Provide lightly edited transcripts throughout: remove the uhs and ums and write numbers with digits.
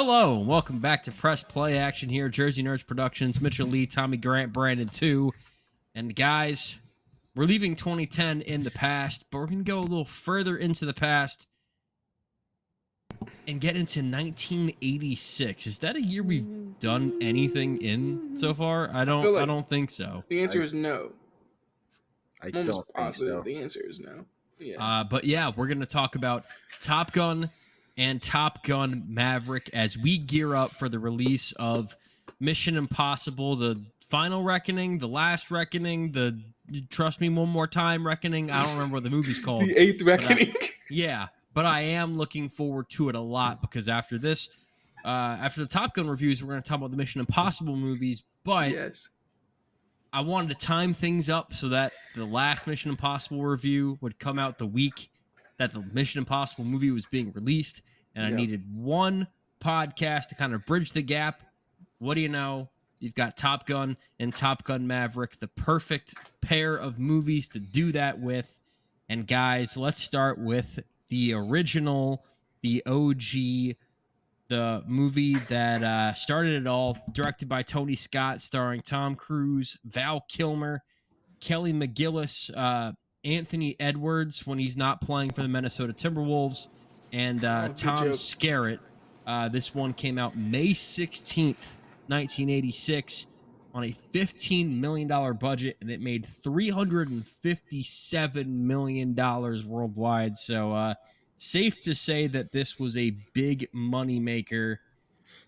Hello, and welcome back to Press Play Action here, Jersey Nerds Productions, Mitchell Lee, Tommy Grant, Brandon 2. And guys, we're leaving 2010 in the past, but we're going to go a little further into the past and get into 1986. Is that a year we've done anything in so far? I don't think so. The answer is no. I I'm almost don't think positive so. the answer is no. Yeah. But yeah, we're going to talk about Top Gun and Top Gun Maverick as we gear up for the release of Mission Impossible, the Final Reckoning, the Last Reckoning, the Trust Me One More Time Reckoning. I don't remember what the movie's called. The Eighth Reckoning. But I am looking forward to it a lot because after this, after the Top Gun reviews, we're going to talk about the Mission Impossible movies. But Yes. I wanted to time things up so that the last Mission Impossible review would come out the week that the Mission Impossible movie was being released, and I needed one podcast to kind of bridge the gap. What do you know? You've got Top Gun and Top Gun Maverick, the perfect pair of movies to do that with. And guys, let's start with the original, the OG, the movie that started it all, directed by Tony Scott, starring Tom Cruise, Val Kilmer, Kelly McGillis, Anthony Edwards when he's not playing for the Minnesota Timberwolves, and Tom Skerritt. This one came out May 16th, 1986 on a $15 million budget, and it made $357 million worldwide. So safe to say that this was a big money maker.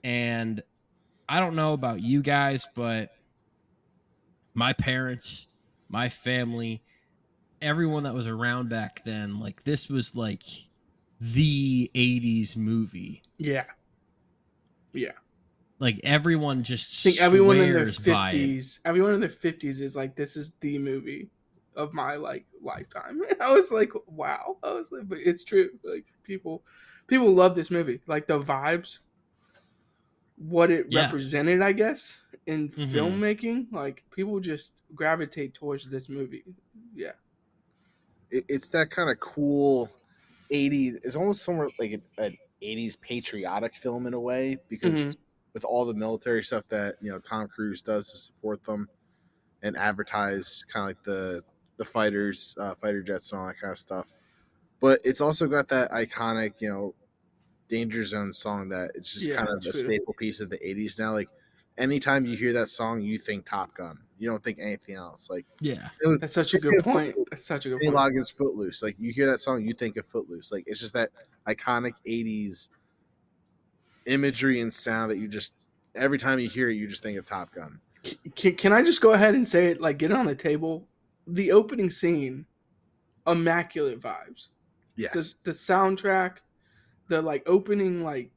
And I don't know about you guys, but my parents, my family, everyone that was around back then, like this was like the 80s movie. Yeah. Like everyone just I think everyone in their by it. 50s is like, this is the movie of my like lifetime. I was like, wow. I was like, but it's true. Like people love this movie. Like the vibes, what it represented, I guess, in filmmaking. Like people just gravitate towards this movie. Yeah. It's that kind of cool 80s. It's almost somewhere like an 80s patriotic film in a way because with all the military stuff that Tom Cruise does to support them and advertise kind of like the fighters, fighter jets and all that kind of stuff. But it's also got that iconic Danger Zone song that it's just kind of a staple piece of the 80s now. Like anytime you hear that song, you think Top Gun. You don't think anything else. Like that's such a good point. That's such a good point. Logan's Footloose. Like you hear that song, you think of Footloose. Like it's just that iconic 80s imagery and sound that you just every time you hear it, you just think of Top Gun. Can I just go ahead and say it? Like get it on the table. The opening scene, immaculate vibes. Yes. The soundtrack, the like opening like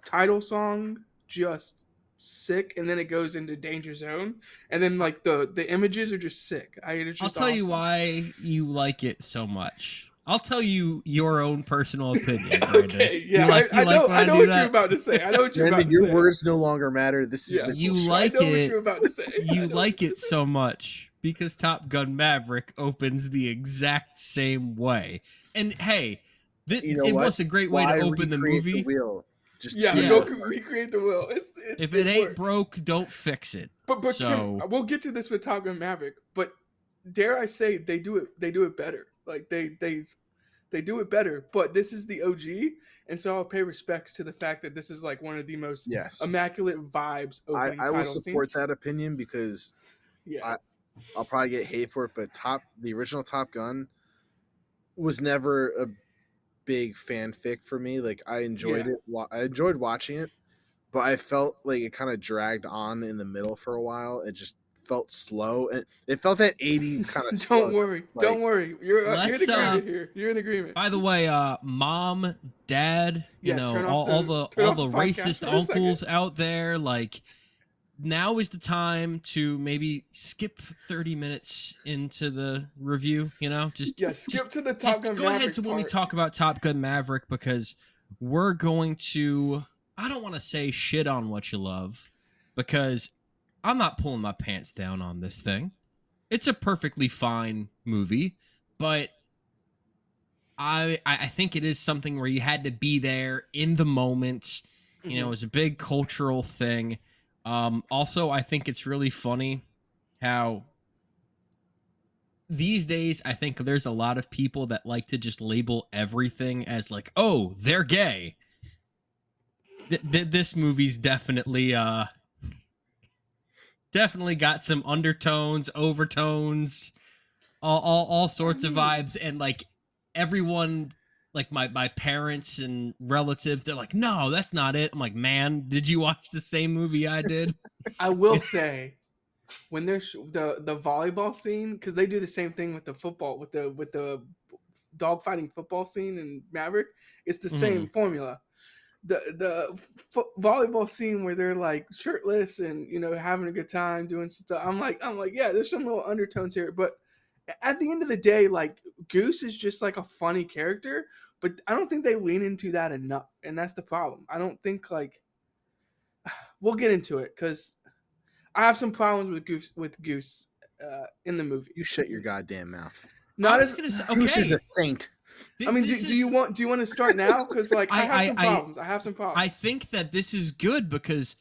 title song, just sick, and then it goes into Danger Zone, and then like the images are just sick. I'll tell you why you like it so much. I'll tell you your own personal opinion. Okay, yeah, I know what you're about to say. I know what you're about to say. Your words no longer matter. This is you like it. I know what you're about to say. You like it so much because Top Gun Maverick opens the exact same way. And hey, it was a great way to open the movie. Wheel. Go recreate the wheel. If it ain't broke, don't fix it. But we'll get to this with Top Gun Maverick. But dare I say they do it better. Like they do it better. But this is the OG, and so I'll pay respects to the fact that this is like one of the most immaculate vibes. I will support that opinion because I'll probably get hate for it. But the original Top Gun was never a big fanfic for me. Like I enjoyed it. I enjoyed watching it, but I felt like it kind of dragged on in the middle for a while. It just felt slow, and it felt that 80s kind of Don't worry. You're in agreement here. You're in agreement. By the way, mom, dad, all the racist uncles out there, like now is the time to maybe skip 30 minutes into the review, skip to the Top Gun Maverick. Go ahead to when we talk about Top Gun Maverick, because we're going to, I don't want to say shit on what you love, because I'm not pulling my pants down on this thing. It's a perfectly fine movie, but I think it is something where you had to be there in the moment You know, it was a big cultural thing. Also, I think it's really funny how these days I think there's a lot of people that like to just label everything as like, oh, they're gay. This movie's definitely got some undertones, overtones, all sorts of vibes, and like everyone, like my parents and relatives, they're like, no, that's not it. I'm like, man, did you watch the same movie I did? I will say, when there's the volleyball scene, because they do the same thing with the football, with the dog fighting football scene in Maverick, it's the same formula. The volleyball scene where they're like shirtless and having a good time doing some stuff. I'm like, yeah, there's some little undertones here, but at the end of the day, like Goose is just like a funny character, but I don't think they lean into that enough, and that's the problem. I don't think like we'll get into it because I have some problems with Goose in the movie. You shut your goddamn mouth. Not I was as gonna say, Goose okay. is a saint. I mean, do you want to start now? Because like I have some problems. I have some problems. I think that this is good because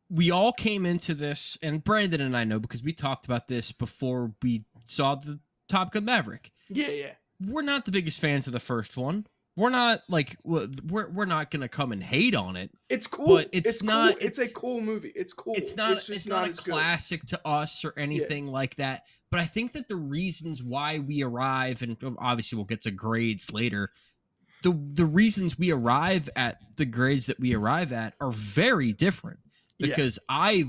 we all came into this, and Brandon and I know because we talked about this before we saw the Top Gun Maverick. Yeah. We're not the biggest fans of the first one. We're not like we're not gonna come and hate on it. It's cool, but it's not. Cool. It's a cool movie. It's cool. It's not. It's not a classic to us or anything like that. But I think that the reasons why we arrive, and obviously we'll get to grades later, the reasons we arrive at the grades that we arrive at are very different. Because I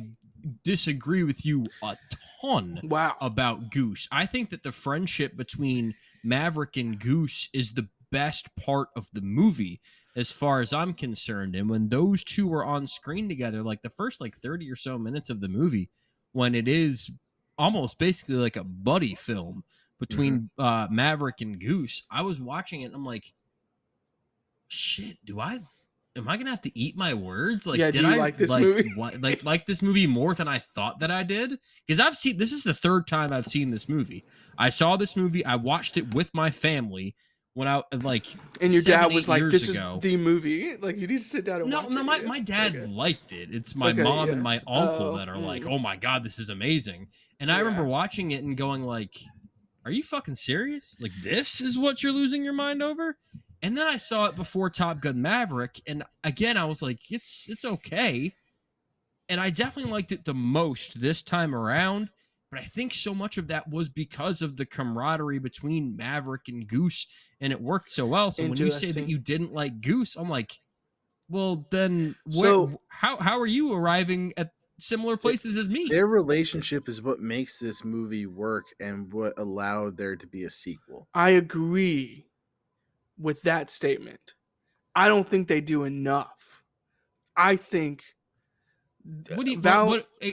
disagree with you a ton about Goose. I think that the friendship between Maverick and Goose is the best part of the movie as far as I'm concerned. And when those two are on screen together, like the first 30 or so minutes of the movie, when it is almost basically like a buddy film between Maverick and Goose, I was watching it and I'm like, shit, am I gonna have to eat my words? Like, did I like this movie? like this movie more than I thought that I did? Because this is the third time I've seen this movie. I saw this movie. I watched it with my family when I and your dad was like, "This ago. is the movie. Like, you need to sit down and watch it." No, my dad liked it. It's my mom and my uncle that are like, "Oh my god, this is amazing." And I remember watching it and going like, "Are you fucking serious? Like, this is what you're losing your mind over?" And then I saw it before Top Gun Maverick, and again I was like, it's okay. And I definitely liked it the most this time around, but I think so much of that was because of the camaraderie between Maverick and Goose, and it worked so well. So when you say that you didn't like Goose, I'm like, well then how are you arriving at similar places as me? Their relationship is what makes this movie work and what allowed there to be a sequel. I agree with that statement. I don't think they do enough. I think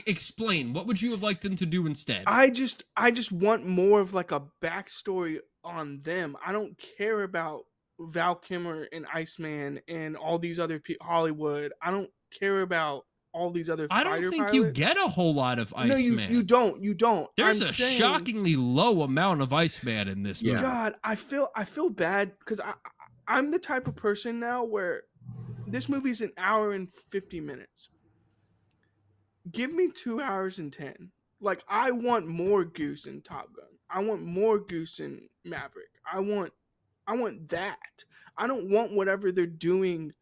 explain. What would you have liked them to do instead? I just want more of like a backstory on them. I don't care about Val Kilmer and Iceman and all these other Hollywood. I don't care about all these other I don't think you get a whole lot of Iceman. No, you don't. There's a shockingly low amount of Iceman in this movie. God, I feel bad because I'm the type of person now where this movie's an hour and 50 minutes. Give me 2 hours and 10. Like, I want more Goose in Top Gun. I want more Goose in Maverick. I want that. I don't want whatever they're doing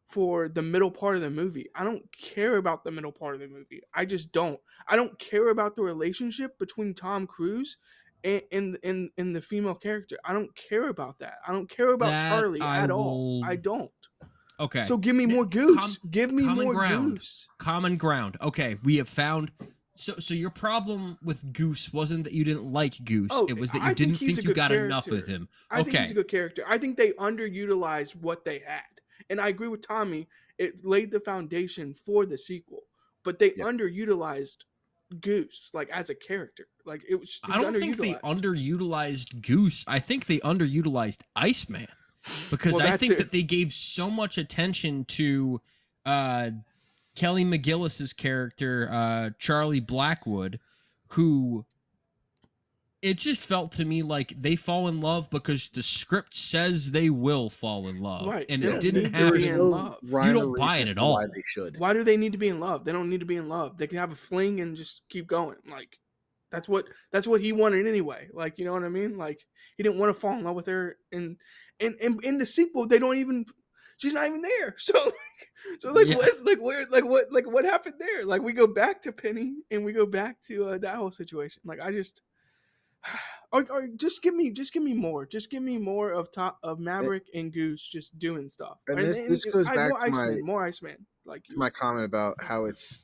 for the middle part of the movie. I don't care about the middle part of the movie. I just don't. I don't care about the relationship between Tom Cruise and the female character. I don't care about that. I don't care about Charlie at all. I don't. Okay. So give me more Goose. Give me more Goose. Common ground. Okay, we have found. So your problem with Goose wasn't that you didn't like Goose. It was that you didn't think you got enough of him. I think he's a good character. I think they underutilized what they had. And I agree with Tommy. It laid the foundation for the sequel. But they underutilized Goose, like, as a character. Like, it was. I don't think they underutilized Goose. I think they underutilized Iceman. Because I think that they gave so much attention to Kelly McGillis's character, Charlie Blackwood, who it just felt to me like they fall in love because the script says they will fall in love, Right. and They it don't didn't need to happen. be in love. You rhyme or don't buy reason it as at to why all. they should. Why do they need to be in love? They don't need to be in love. They can have a fling and just keep going. Like that's what he wanted anyway. Like, you know what I mean? Like he didn't want to fall in love with her, and in the sequel they don't even. She's not even there. So Yeah. what happened there? Like we go back to Penny and we go back to that whole situation. Like I just. Or just give me more. Just give me more of Maverick and Goose just doing stuff. And this goes I back more to more Iceman. Like my comment about how it's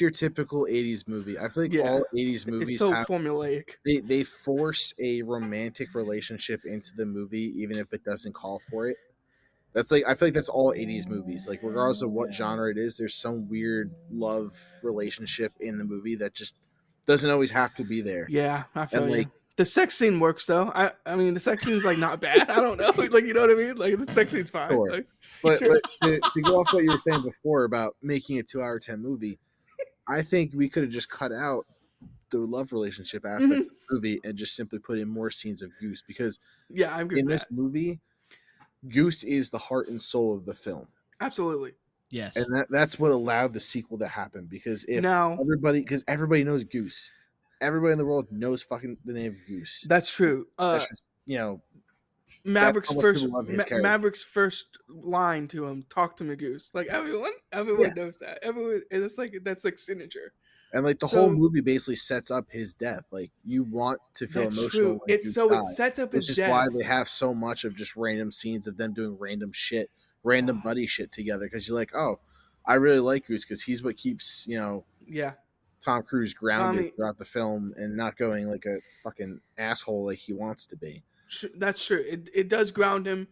your typical 80s movie. I feel like yeah, all 80s it's movies so have formulaic. they force a romantic relationship into the movie even if it doesn't call for it. That's like I feel like that's all 80s movies. Like regardless of what genre it is, there's some weird love relationship in the movie that just doesn't always have to be there. Yeah, I feel And you. like The sex scene works though. I mean the sex scene's like not bad. I don't know. Like you know what I mean? Like the sex scene's fine. sure. Like But sure. to go off what you were saying before about making a 2 hour 10 movie, I think we could have just cut out the love relationship aspect Mhm. of the movie and just simply put in more scenes of Goose because Yeah, I agree in with this that. movie, Goose is the heart and soul of the film. Absolutely. Yes. And that's what allowed the sequel to happen because Now everybody knows Goose. Everybody in the world knows fucking the name of Goose. that's true. That's just, that's how much people love his character. Maverick's first line to him, talk to me, Goose. Like everyone knows that. Everyone, and it's like that's like signature. And like the whole movie basically sets up his death. Like you want to feel That's emotional true. when Goose died, It sets up which his is why death. they have so much of just random scenes of them doing random shit, random buddy shit together. Because you're like, oh, I really like Goose because he's what keeps Yeah, Tom Cruise grounded Tommy. throughout the film and not going like a fucking asshole like he wants to be. That's true. It does ground him.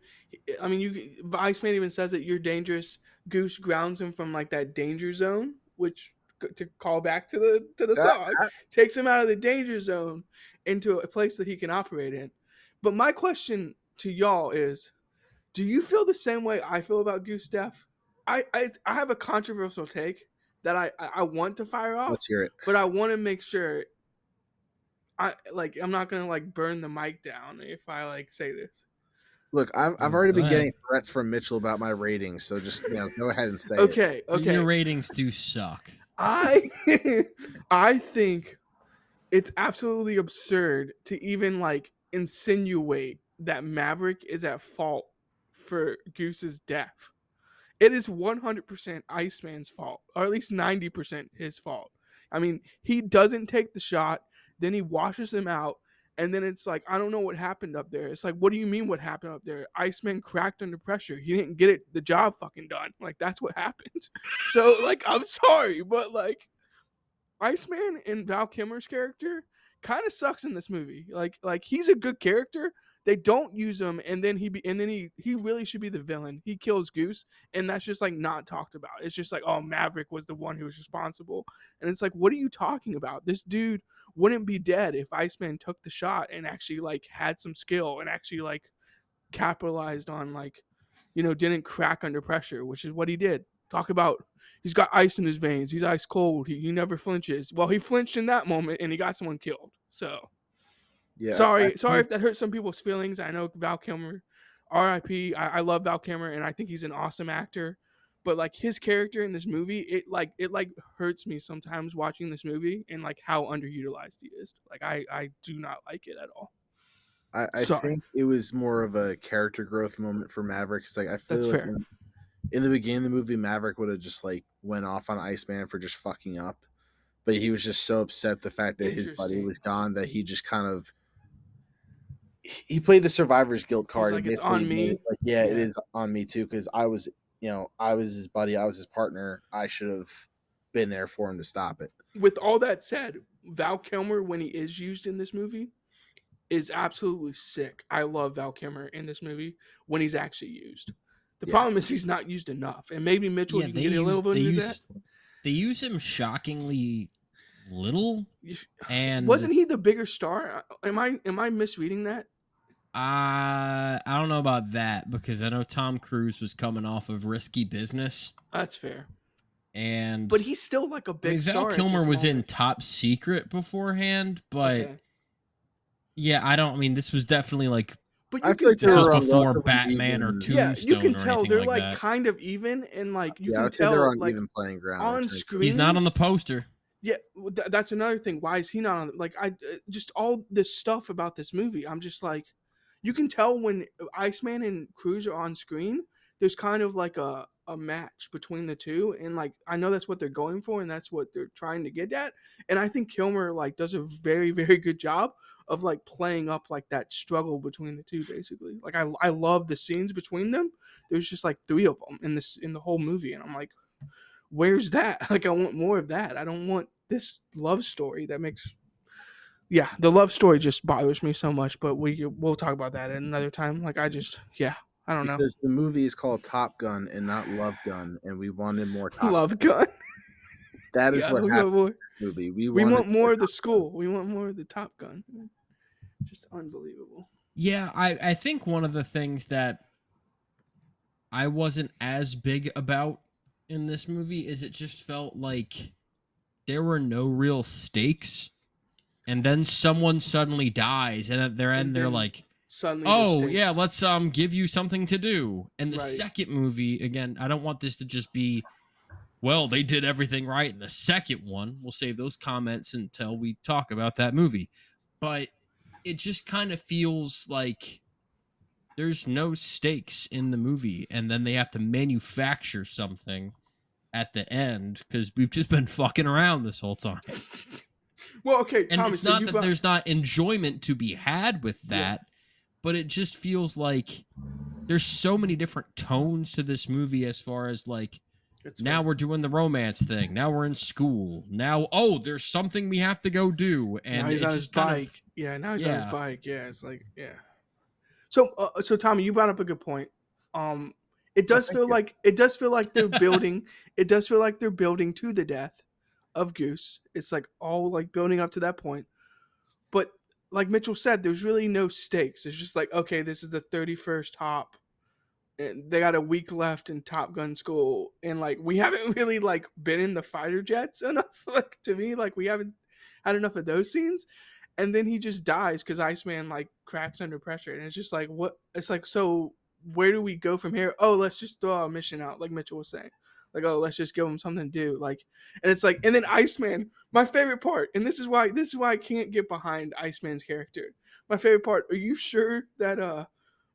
I mean, Iceman even says that you're dangerous. Goose grounds him from like that danger zone, which to call back to the That, song takes him out of the danger zone into a place that he can operate in. But my question to y'all is, do you feel the same way I feel about Goose death? I have a controversial take that I want to fire off, let's hear it. but I want to make sure I'm not gonna like burn the mic down if I like say this. Look, I've already Go been ahead. getting threats from Mitchell about my ratings, so just go ahead and say it. Okay. Your ratings do suck. I I think it's absolutely absurd to even like insinuate that Maverick is at fault for Goose's death. It is 100% Iceman's fault, or at least 90% his fault. I mean, he doesn't take the shot, then he washes him out, and then it's like, I don't know what happened up there. It's like, what do you mean what happened up there? Iceman cracked under pressure. He didn't get the job fucking done. Like, that's what happened. So, like, I'm sorry, but like, Iceman and Val Kilmer's character kind of sucks in this movie. Like he's a good character. They don't use him, and then he really should be the villain. He kills Goose, and that's just like not talked about. It's just like, oh, Maverick was the one who was responsible, and it's like, what are you talking about? This dude wouldn't be dead if Iceman took the shot and actually like had some skill and actually like capitalized on like, didn't crack under pressure, which is what he did. Talk about he's got ice in his veins. He's ice cold. He never flinches. Well, he flinched in that moment and he got someone killed. So Yeah, sorry if that hurts some people's feelings. I know Val Kilmer, R.I.P. I love Val Kilmer and I think he's an awesome actor. But like his character in this movie, it hurts me sometimes watching this movie and like how underutilized he is. Like I do not like it at all. I think it was more of a character growth moment for Maverick. It's like I feel That's like fair. in the beginning of the movie, Maverick would have just like went off on Iceman for just fucking up, but he was just so upset the fact that his buddy was gone that he just kind of he played the survivor's guilt card. He's like, and it's on basically made me. it like, yeah, it is on me too because I was his buddy, I was his partner. I should have been there for him to stop it. With all that said, Val Kilmer, when he is used in this movie, is absolutely sick. I love Val Kilmer in this movie when he's actually used. The problem is he's not used enough, and maybe Mitchell, you can get a little bit into that. They use him shockingly little, and wasn't he the bigger star? Am I misreading that? I don't know about that because I know Tom Cruise was coming off of Risky Business. That's fair. But he's still like a big star. Val Kilmer was in Top Secret beforehand, but Yeah, I mean, this was definitely like But I you feel can like they this was were tell. on before relatively Batman or even. Yeah, you can Tombstone or tell anything they're like like that. kind of even, and like you Yeah, can I'd say they're tell on like even playing ground in on terms of. He's not screen. on the poster. Yeah, that's another thing. Why is he not on? Like, just all this stuff about this movie. I'm just like, you can tell when Iceman and Cruz are on screen. There's kind of like a match between the two, and like I know that's what they're going for, and that's what they're trying to get at. And I think Kilmer like does a very very good job of like playing up like that struggle between the two. Basically, like I love the scenes between them. There's just like three of them in the whole movie, and I'm like, where's that? Like I want more of that. I don't want this love story that makes yeah, the love story just bothers me so much, but we'll talk about that at another time. Like I don't know. Because the movie is called Top Gun and not Love Gun, and we wanted more Top Gun. Love gun. That is Yeah, what we happened want more. in this movie. We We wanted want more more of the Top Gun. school. We want more of the Top Gun. Just unbelievable. Yeah, I think one of the things that I wasn't as big about in this movie is it just felt like there were no real stakes, and then someone suddenly dies, and at their And end they're then like, suddenly the "Oh yeah, stakes. let's give you something to do." And the Right. second movie, again, I don't want this to just be, well, they did everything right in the second one. We'll save those comments until we talk about that movie. But it just kind of feels like there's no stakes in the movie, and then they have to manufacture something at the end because we've just been fucking around this whole time. Well, okay, And Tommy. it's So not you that brought there's not enjoyment to be had with that, but it just feels like there's so many different tones to this movie as far as like, it's now fair. we're doing the romance thing. Now we're in school. Now, oh, there's something we have to go do. Now And he's it on his just kind bike. of, Yeah, now he's on his yeah. bike. Yeah, it's like yeah. So Tommy, you brought up a good point. Um, it Oh, does thank feel you. like they're building. It does feel like they're building to the death of Goose. It's like all like building up to that point. But like Mitchell said, there's really no stakes. It's just like okay, this is the 31st hop. And they got a week left in Top Gun school, and like we haven't really like been in the fighter jets enough. Like to me, like we haven't had enough of those scenes. And then he just dies because Iceman like cracks under pressure, and it's just like what? It's like so. Where do we go from here? Oh, let's just throw a mission out, like Mitchell was saying. Like, oh, let's just give him something to do. Like, and it's like, and then Iceman, my favorite part, and this is why I can't get behind Iceman's character. My favorite part. Are you sure that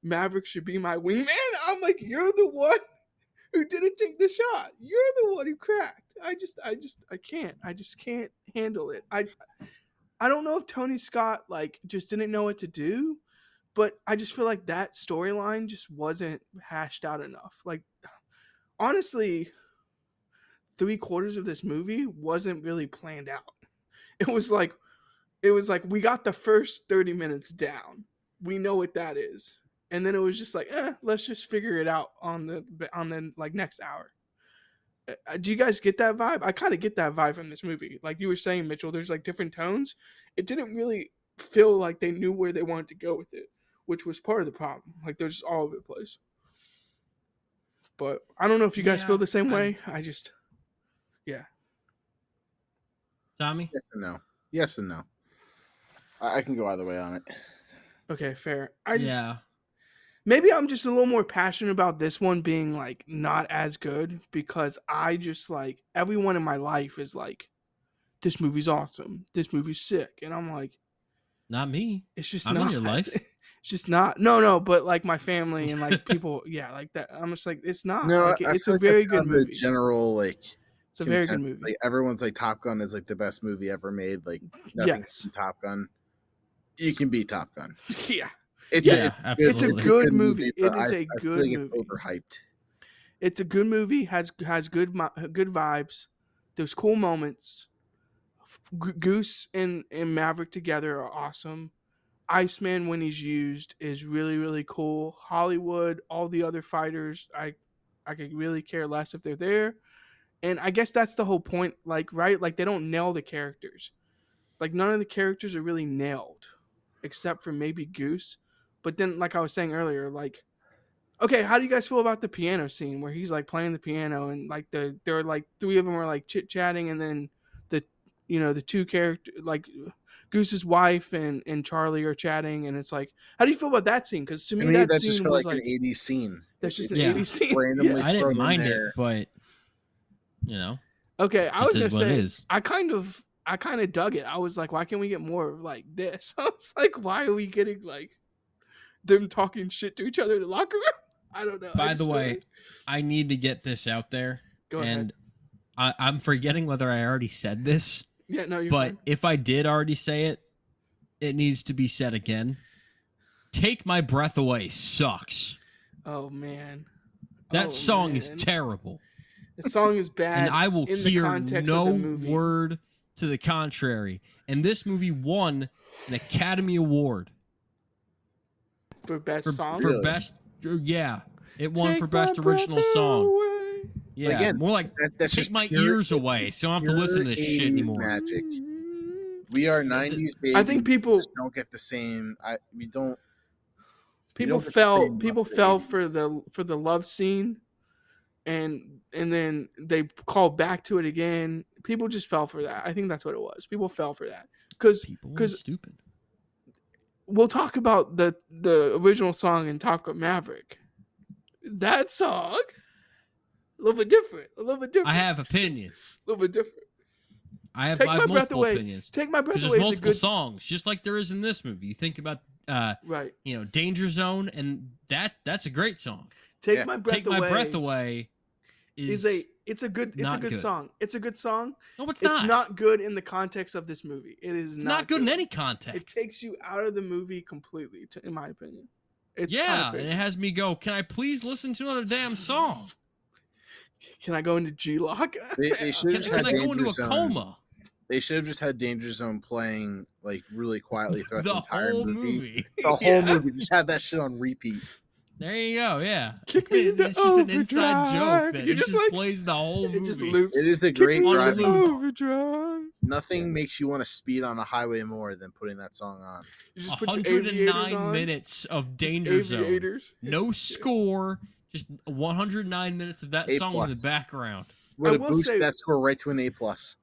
Maverick should be my wingman? I'm like, you're the one who didn't take the shot. You're the one who cracked. I can't. I just can't handle it. I don't know if Tony Scott like just didn't know what to do, but I just feel like that storyline just wasn't hashed out enough. Like honestly, 3/4 of this movie wasn't really planned out. It was like we got the first 30 minutes down. We know what that is. And then it was just like, let's just figure it out on the like next hour. Do you guys get that vibe? I kind of get that vibe from this movie. Like you were saying, Mitchell, there's like different tones. It didn't really feel like they knew where they wanted to go with it, which was part of the problem. Like they're just all over the place. But I don't know if you guys feel Yeah. the same way. I just, yeah. Tommy? Yes and no. Yes and no. I can go either way on it. Okay, fair. I just Yeah. maybe I'm just a little more passionate about this one being like not as good because I just like everyone in my life is like, this movie's awesome. This movie's sick, and I'm like, Not me. it's just I'm not. in your life. It's just not. No, but like my family and like people, yeah, like that. I'm just like, it's not. No, Like I it's feel a like that's very kind good of the movie. general like It's a very good consensus. movie. Like everyone's like Top Gun is like the best movie ever made. Like nothing Yes. can beat Top Gun. You can beat Top Gun. Yeah. It's Yeah, a, It's a absolutely. good movie. but It is a I feel good like movie. it's overhyped. It's a good movie. Has good vibes. There's cool moments. Goose and Maverick together are awesome. Iceman when he's used is really really cool. Hollywood, all the other fighters, I could really care less if they're there. And I guess that's the whole point. Like right, like they don't nail the characters. Like none of the characters are really nailed, except for maybe Goose. But then, like I was saying earlier, like okay, how do you guys feel about the piano scene where he's like playing the piano and like there are like three of them are like chit chatting and then the the two characters, like Goose's wife and Charlie are chatting, and it's like, how do you feel about that scene? Because to me, that that's just scene for was like an 80s scene. that's just an Yeah. 80s scene. Randomly Yeah. I didn't thrown in mind it, there. but you know, Okay, I just was gonna is what it say is. I kind of dug it. I was like, why can't we get more of like this? I was like, why are we getting like them talking shit to each other in the locker room? I don't know. By the way, I need to get this out there, go and ahead. I'm forgetting whether I already said this, Yeah, no, you're but fine. if I did already say it, it needs to be said again. Take My Breath Away sucks. Oh man, That song is man. terrible. The song is bad, And I will in the hear context no of the movie. word to the contrary. And this movie won an Academy Award for best song. for Really? best. Yeah, it won Take for best my original breath song. away. Yeah, Again, more like that's take just my pure- ears away, so I don't have to listen to this shit 80s anymore. magic. We are 90s babies. I think people just don't get the same. We don't. people don't get the fell same people love for the fell 80s. for the love scene, and then they called back to it again. People just fell for that. I think that's what it was. People fell for that because People are stupid. we'll talk about the original song in Top Gun Maverick. That song, a little bit different. I have opinions. A little bit different. I have Take My Breath multiple Away. opinions. Take My Breath Because Away there's is a multiple good songs, just like there is in this movie. You think about, right. Danger Zone, and that's a great song. Take My Breath Take Away. My Breath Away It's a good song. It's a good song. No, it's It's not good in the context of this movie. It is It's not good in any context. It takes you out of the movie completely, in my opinion. It's yeah, crazy. and it has me go, can I please listen to another damn song? Can I go into G-Lock? They should have Can I go into a coma? They should have just had Danger Zone playing like really quietly throughout the entire whole movie. movie. The whole movie. Just have that shit on repeat. There you go, yeah. Kick me into It's just an inside overdrive. joke that You it just, just like, plays the whole movie. It just loops. It is a Kick great me into driving. overdrive. Nothing makes you want to speed on a highway more than putting that song on. You just put your aviators 109 on. minutes of Just Danger Zone. aviators. No score, just 109 minutes of that A+. song in the background. Would have will boosted say- that score right to an A+.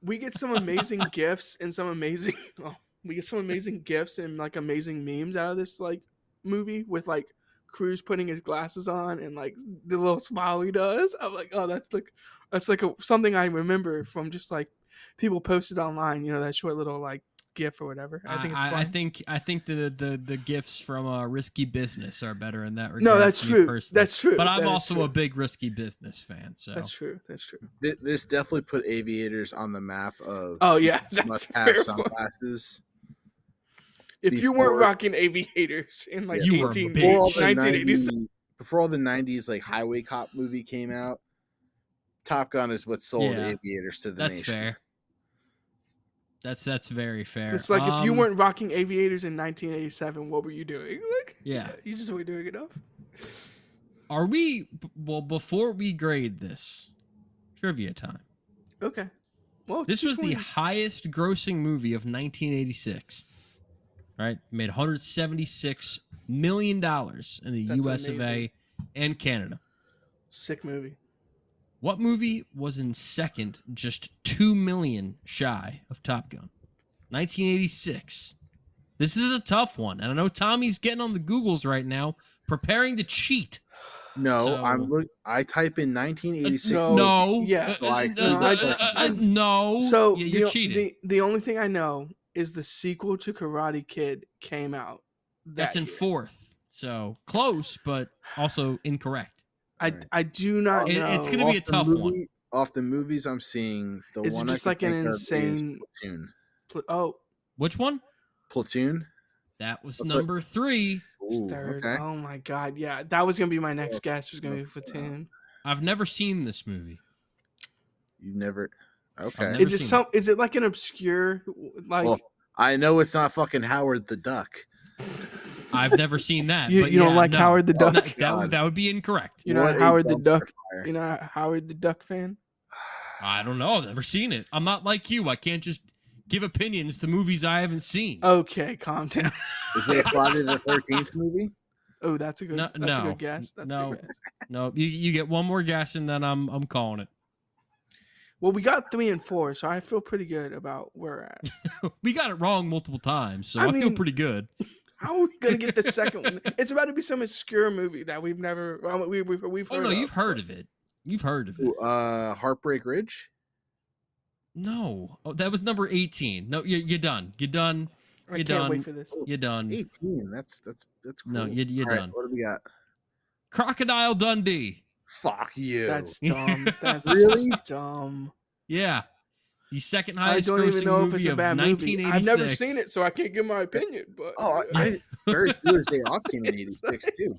We get some amazing gifs and some amazing gifs and like amazing memes out of this like movie with like Cruise putting his glasses on and like the little smile he does. I'm like, oh, that's like something I remember from just like people posted online. That short little like gif or whatever. I think it's fun. I think the gifts from Risky Business are better in that regard. No, that's to me true. personally. That's true. But I'm That is also true. a big Risky Business fan. So That's true. That's true. This definitely put aviators on the map of Oh yeah, that's must fair have point. sunglasses. If you weren't before- rocking aviators in like You were a 18 bitch. Before all the 1987. 90s, before all the 90s like highway cop movie came out, Top Gun is what sold Yeah. aviators to the that's nation. fair. That's very fair. It's like if you weren't rocking aviators in 1987, what were you doing? Like, Yeah. you just weren't doing enough. Are we? Well, before we grade this, trivia time. Okay. Well, This was the 220. highest grossing movie of 1986. Right? Made $176 million in the That's US of A amazing. and Canada. Sick movie. What movie was in second, just 2 million shy of Top Gun? 1986. This is a tough one. And I know Tommy's getting on the Googles right now, preparing to cheat. No, So- I type in 1986. No. Yeah. No. So You're cheating. the only thing I know is the sequel to Karate Kid came out. That's in year. fourth. So close, but also incorrect. I do not know. It's gonna be a tough one. Off the movies I'm seeing, the Is it one just I like can an think of is insane- Platoon. Oh, Which one? Platoon. That was What's number 3. it's Ooh, third. okay. Oh my god, yeah, that was gonna be my next guess. Was gonna be Let's go. Platoon. I've never seen this movie. You never. I've Okay. never- Is it seen Is it like an obscure like? Well, I know it's not fucking Howard the Duck. I've never seen that. You- but you don't yeah, like no. Howard the It's not- Duck? that would be incorrect. You're not What a Howard the dumpster Duck. fire. You're not a Howard the Duck fan. I don't know. I've never seen it. I'm not like you. I can't just give opinions to movies I haven't seen. Okay, calm down. Is it a Friday the 13th movie? Oh, that's a good. No, that's a no, good guess. That's a no. good guess. No, you get one more guess and then I'm calling it. Well, we got 3 and 4, so I feel pretty good about where we're at. We got it wrong multiple times, so I I feel mean- pretty good. How are we gonna get the second one? It's about to be some obscure movie that we've never we've Oh heard no, of. you've heard of it. You've heard of it. Ooh, Heartbreak Ridge. No, oh, that was number 18. No, you're done. You're done. I You're can't done. wait for this. You're done. 18. That's cool. No, you're All right, done. what do we got? Crocodile Dundee. Fuck you. That's dumb. That's Really dumb. Yeah, the second I highest don't even grossing know if movie it's a of bad movie. 1986. I've never seen it, so I can't give my opinion. But Ferris Bueller's Day Off came in '86 too.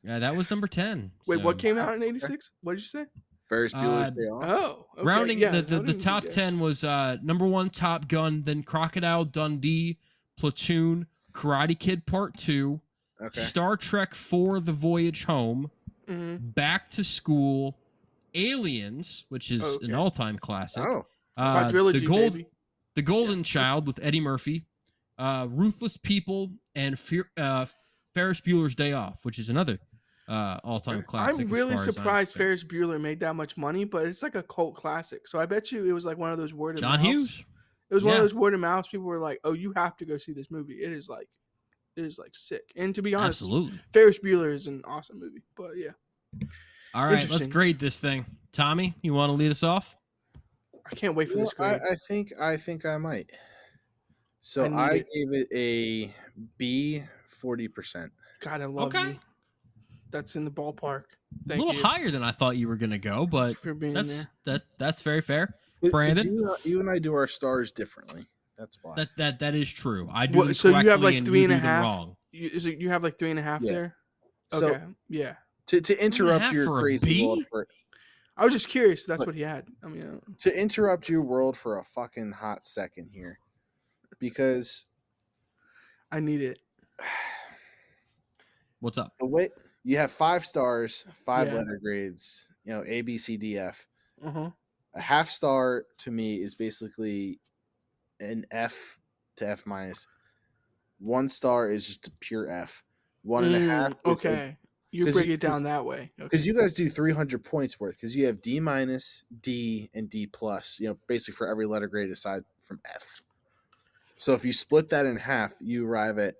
Yeah, that was number 10. Wait, so- what came out in '86? What did you say? Ferris Bueller's Day Off. Oh, okay. Rounding yeah, the top 10 was number 1 Top Gun, then Crocodile Dundee, Platoon, Karate Kid Part 2, Okay. Star Trek 4 The Voyage Home, Mhm. Back to School, Aliens, which is Okay. an all-time classic. Oh, Quadrilogy, baby. The Golden Child with Eddie Murphy, Ruthless People, and Ferris Bueller's Day Off, which is another all-time classic. I'm really as far as surprised concerned. Ferris Bueller made that much money, but it's like a cult classic. So I bet you it was like one of those word of John mouth. Hughes. It was one of Yeah. those word of mouth. People were like, "Oh, you have to go see this movie. It is like sick." And to be honest, Absolutely. Ferris Bueller is an awesome movie. But yeah, All right, let's Interesting. grade this thing. Tommy, you want to lead us off? I can't wait for well, this grade. I think I might. So I need I it. gave it a B, 40%. God, I love Okay. you. That's in the ballpark. A Thank little you higher than I thought you were going to go, but for being that's very fair. But- 'cause Brandon? you and I do our stars differently. That's why. That is true. I do What, them so you have, correctly like, and 3 you and a do them half? wrong. You have like 3.5 Yeah. there. So Okay, yeah. to interrupt half your for a crazy B? world for I was just curious. If that's But- what he had. I mean, to interrupt your world for a fucking hot second here, because I need it. What's up? the way you have 5 stars, 5 Yeah. letter grades, A, B, C, D, F. Uh huh. A half star to me is basically an F to F minus. 1 star is just a pure F. 1.5 is Okay, you 'cause break you- it down 'cause- that way. Okay. because you guys do 300 points worth because you have D minus, D, and D plus. Basically for every letter grade aside from F. So if you split that in half, you arrive at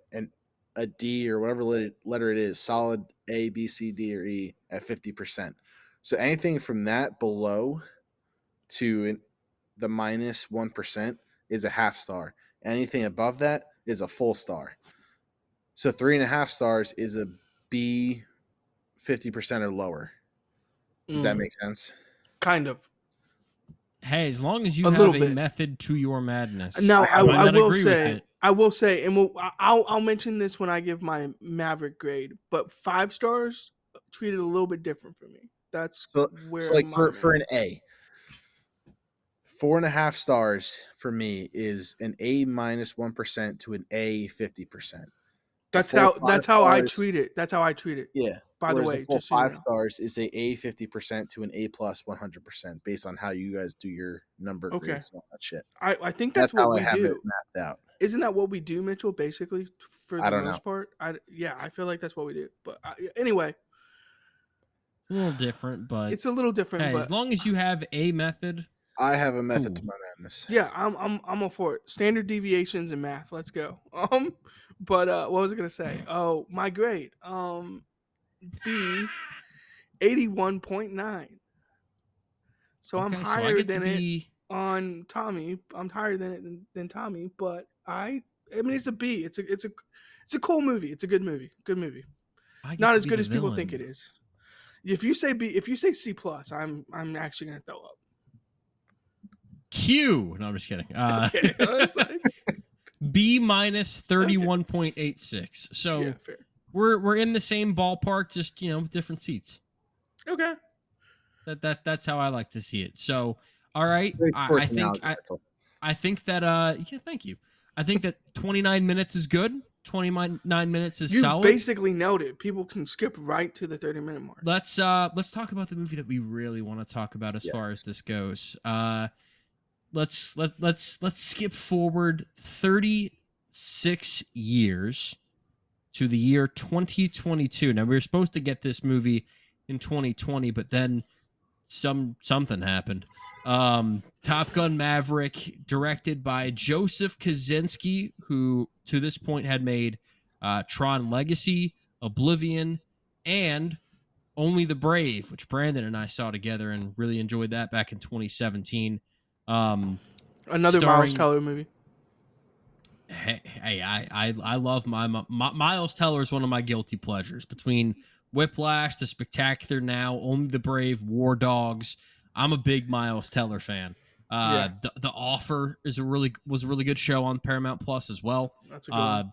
a D or whatever letter it is, solid A, B, C, D, or E at 50%. So anything from that below to the minus 1% is a half star. Anything above that is a full star. So 3.5 stars is a B, 50% or lower. Does that make sense? Kind of? Hey, as long as you A have little a bit. method to your madness. Now, I might not will agree with say, it. I will say, and I'll mention this when I give my Maverick grade. But 5 stars treated a little bit different for me. That's where So like mine for is. an A, 4.5 stars for me is an A minus 1% to an A 50%. That's full how 5 I stars- treat it. That's how I treat it. Yeah. By the whereas way, full just so you 5 know. stars is a 50% to an A plus 100% based on how you guys do your number Okay. grades and all that shit. I think That's that's, how what I we have do. it mapped out. Isn't that what we do, Mitchell? Basically, for I the don't most know. part. I feel like that's what we do. But anyway, A little different, but it's a little different. hey, but as long as you have a method, I have a method to Cool. my madness. yeah, I'm all for it. Standard deviations in math. Let's go. But what was I gonna say? Oh, my grade. B, 81.9. So I'm okay, so I higher get to than it be on Tommy. I'm higher than it than Tommy. But I mean, it's a B. It's a cool movie. It's a good movie. Good movie. I get Not to as be good the as people think it villain. is. If you say B, if you say C plus, I'm actually gonna throw up. Q. No, I'm just kidding. Okay, I was like, B minus 31.86. So yeah, fair. we're in the same ballpark, just different seats. Okay. That's how I like to see it. So all right, Great I sports think analogy, I, Mitchell. I think that yeah, thank you. I think that 29 minutes is good. 29 minutes is You solid. basically nailed it. People can skip right to the 30-minute mark. Let's talk about the movie that we really want to talk about as Yes. far as this goes. Let's skip forward 36 years to the year 2022. Now we were supposed to get this movie in 2020, but then something happened. Top Gun Maverick, directed by Joseph Kosinski, who to this point had made Tron Legacy, Oblivion, and Only the Brave, which Brandon and I saw together and really enjoyed that back in 2017. Another Miles starring Teller movie. Hey, I love my Miles Teller is one of my guilty pleasures. Between Whiplash, The Spectacular Now, Only the Brave, War Dogs, I'm a big Miles Teller fan. Yeah. The Offer was a really good show on Paramount Plus as well. That's a good one.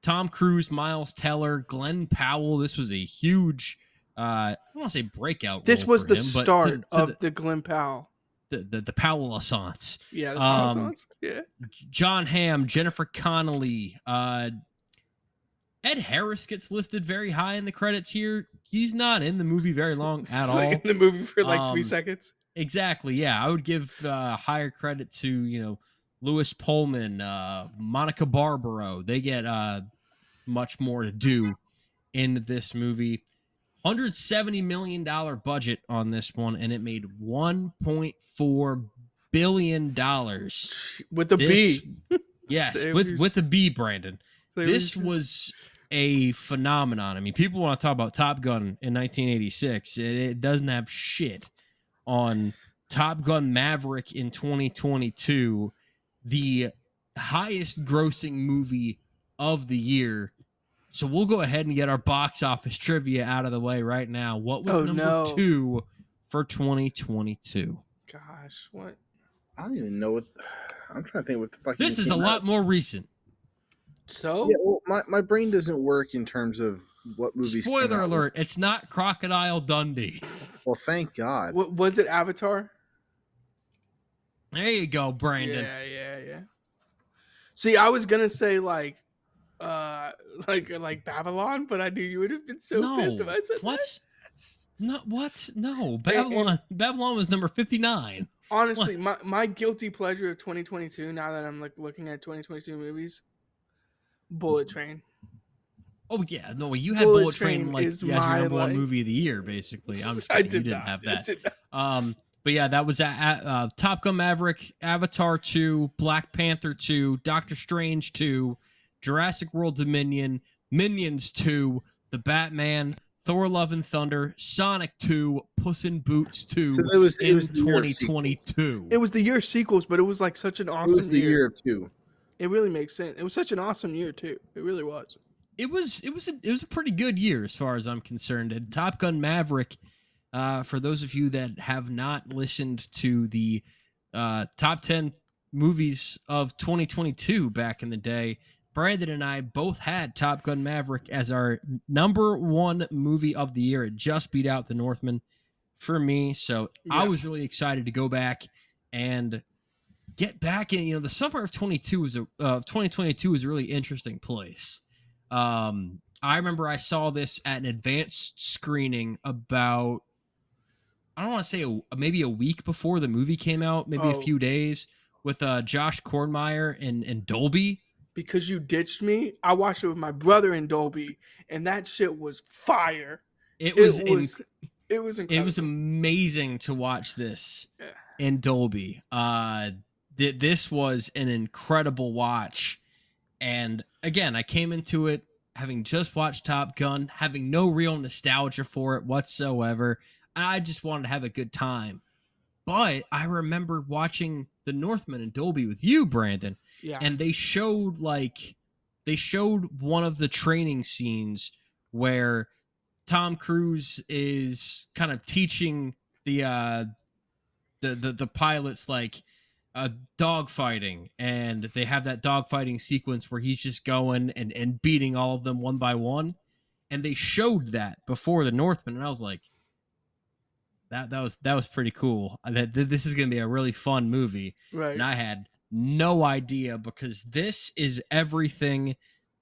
Tom Cruise, Miles Teller, Glenn Powell. This was a huge, I don't want to say breakout. This role was for the him, start but of the Glenn Powell. The Powell Assance. Yeah, the Powell Assance. Yeah. John Hamm, Jennifer Connelly, Ed Harris gets listed very high in the credits here. He's not in the movie very long at all. Like in the movie for like 3 seconds. Exactly. Yeah, I would give higher credit to Louis Pullman, Monica Barbaro. They get much more to do in this movie. $170 million budget on this one, and it made $1.4 billion with the B. Yes, with the B, Brandon. This was a phenomenon. I mean, people want to talk about Top Gun in 1986. It doesn't have shit on Top Gun Maverick in 2022, the highest grossing movie of the year. So we'll go ahead and get our box office trivia out of the way right now. What was number 2 for 2022? Gosh, what? I don't even know what. I'm trying to think what the fuck. This is a lot more recent. So yeah, well, my brain doesn't work in terms of what movies. Spoiler alert! It's not Crocodile Dundee. Well, thank God. What was it? Avatar. There you go, Brandon. Yeah. See, I was gonna say like Babylon, but I knew you would have been so pissed if I said what? That. No, what? No, Babylon. Babylon was number 59. Honestly, my guilty pleasure of 2022. Now that I'm like looking at 2022 movies, Bullet Train. Oh yeah, no, you had Bullet Train like as your number one movie of the year, basically. I'm just kidding. You didn't have that. But yeah, that was Top Gun Maverick, Avatar 2, Black Panther 2, Doctor Strange 2, Jurassic World Dominion, Minions 2, The Batman, Thor: Love and Thunder, Sonic 2, Puss in Boots 2 it was 2022. It was the year of sequels, but it was like such an awesome year. It was the year of 2. It really makes sense. It was such an awesome year too. It really was. It was a pretty good year as far as I'm concerned. And Top Gun Maverick, for those of you that have not listened to the top 10 movies of 2022 back in the day, Brandon and I both had Top Gun Maverick as our number one movie of the year. It just beat out The Northman for me. So yeah. I was really excited to go back and get back in. The summer of 2022 was a really interesting place. I remember I saw this at an advanced screening about, I don't want to say maybe a week before the movie came out, maybe a few days, with Josh Kornmeyer in Dolby. Because you ditched me, I watched it with my brother in Dolby, and that shit was fire. It was incredible. It was amazing to watch this in Dolby. This was an incredible watch. And again, I came into it having just watched Top Gun, having no real nostalgia for it whatsoever. I just wanted to have a good time. But I remember watching The Northman in Dolby with you, Brandon. Yeah. And they showed one of the training scenes where Tom Cruise is kind of teaching the pilots like dogfighting, and they have that dogfighting sequence where he's just going and beating all of them one by one. And they showed that before The Northman, and I was like, that was pretty cool. This is going to be a really fun movie. Right. And I had no idea, because this is everything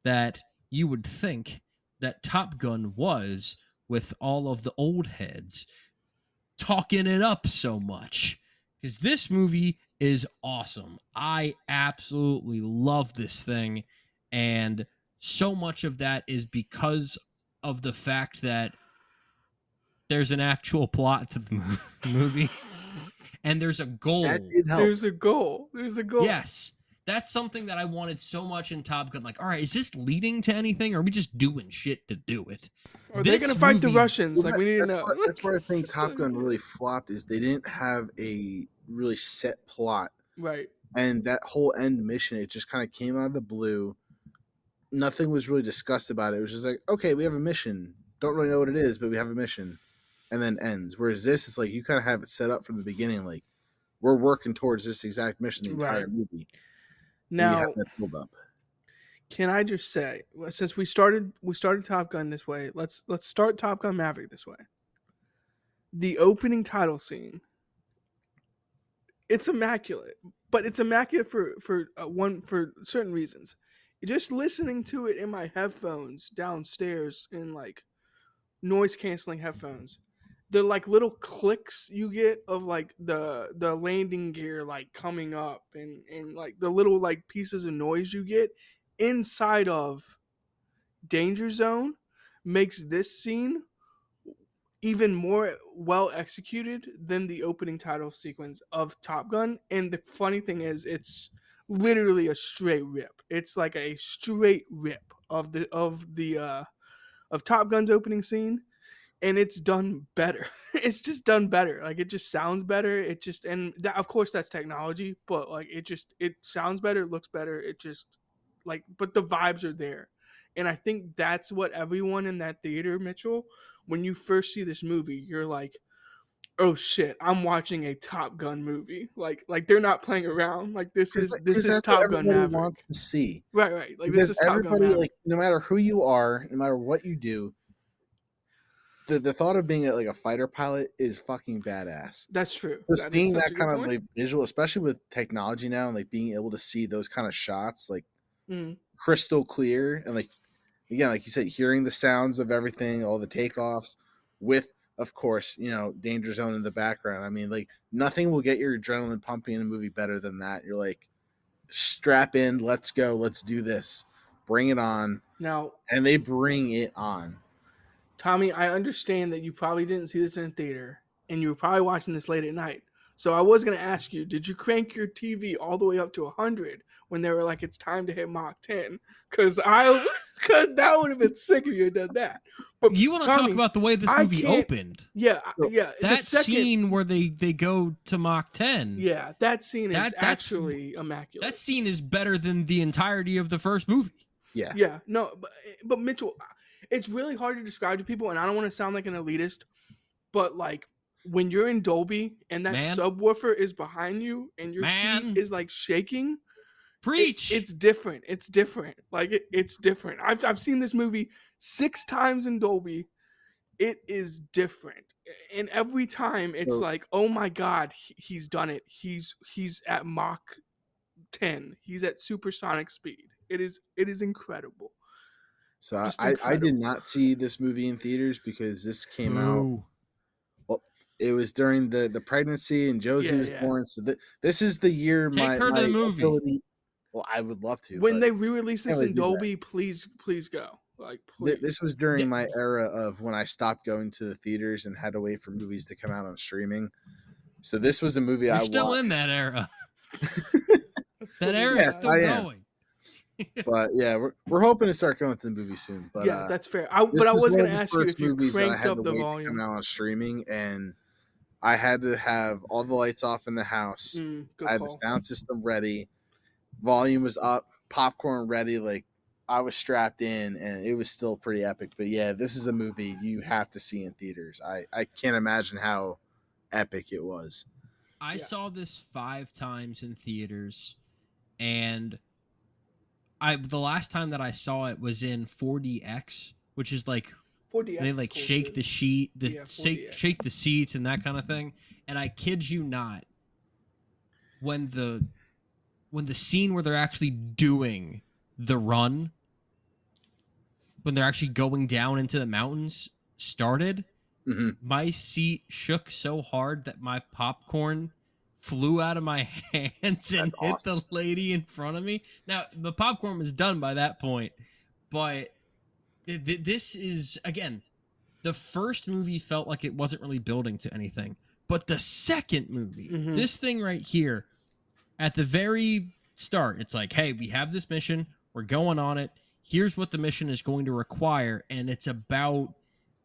that you would think that Top Gun was, with all of the old heads talking it up so much. Because this movie is awesome. I absolutely love this thing. And so much of that is because of the fact that there's an actual plot to the movie, and there's a goal. That did help. There's a goal. There's a goal. Yes. That's something that I wanted so much in Top Gun. Like, all right, is this leading to anything, or are we just doing shit to do it? Are they gonna fight the Russians? Well, like, we need to know. That's where I think Top Gun really flopped. Is they didn't have a really set plot, Right. and that whole end mission, it just kind of came out of the blue. Nothing was really discussed about it. It was just like, okay, we have a mission. Don't really know what it is, but we have a mission, and then ends. Whereas this, it's like you kind of have it set up from the beginning. Like, we're working towards this exact mission the entire movie. Now, that build up. Can I just say, since we started Top Gun this way, let's start Top Gun Maverick this way. The opening title scene, it's immaculate, but it's immaculate for certain reasons. Just listening to it in my headphones downstairs in like noise canceling headphones, the like little clicks you get of like the landing gear like coming up and like the little like pieces of noise you get inside of Danger Zone makes this scene even more well executed than the opening title sequence of Top Gun. And the funny thing is, it's literally a straight rip. It's like a straight rip of Top Gun's opening scene, and it's done better. It's just done better. Like, it just sounds better. It just, and that, of course that's technology, but like it sounds better, it looks better. It just like, but the vibes are there. And I think that's what everyone in that theater, Mitchell, when you first see this movie, you're like, oh shit, I'm watching a Top Gun movie. Like they're not playing around. Like this is Top Gun Maverick. Wants to see. Right. Like, because this is Top Gun Maverick. Like, no matter who you are, no matter what you do, the thought of being like a fighter pilot is fucking badass. That's true. So seeing that kind of like visual, especially with technology now, and like being able to see those kind of shots, like crystal clear, and like again, like you said, hearing the sounds of everything, all the takeoffs, with of course, Danger Zone in the background. I mean, like, nothing will get your adrenaline pumping in a movie better than that. You're like, strap in, let's go, let's do this, bring it on. Now, and they bring it on. Tommy, I understand that you probably didn't see this in a theater, and you were probably watching this late at night. So I was going to ask you, did you crank your TV all the way up to 100 when they were like, it's time to hit Mach 10? Because that would have been sick if you had done that. But you want to talk about the way this movie opened? Yeah. That scene where they go to Mach 10. Yeah, that scene is actually immaculate. That scene is better than the entirety of the first movie. Yeah. Yeah. No, but Mitchell, it's really hard to describe to people, and I don't want to sound like an elitist, but like, when you're in Dolby and that subwoofer is behind you and your seat is like shaking, preach. It's different. It's different. Like it's different. I've seen this movie 6 times in Dolby. It is different, and every time it's like, oh my god, he's done it. He's at Mach 10. He's at supersonic speed. It is incredible. So I did not see this movie in theaters because this came out. It was during the pregnancy and Josie was born. So this is the year Take her to the movie. Ability, well, I would love to. When they re-release this in Dolby, please go. Like, please. This was during my era of when I stopped going to the theaters and had to wait for movies to come out on streaming. So this was a movie You're I still watched. In that era. That era is still going. But yeah, we're hoping to start going to the movie soon. But yeah, that's fair. But I was going to ask you if you cranked up the volume. Come out on streaming, and I had to have all the lights off in the house. I had the sound system ready, volume was up, popcorn ready. Like, I was strapped in, and it was still pretty epic. But yeah, this is a movie you have to see in theaters. I can't imagine how epic it was. I saw this 5 times in theaters, and the last time that I saw it was in 4DX, which is like 4DX they like shake the sheet, shake the seats and that kind of thing. And I kid you not, when the scene where they're actually doing the run, when they're actually going down into the mountains started, my seat shook so hard that my popcorn flew out of my hands and hit the lady in front of me. Now, the popcorn was done by that point, but this is, again, the first movie felt like it wasn't really building to anything. But the second movie, this thing right here, at the very start, it's like, hey, we have this mission. We're going on it. Here's what the mission is going to require. And it's about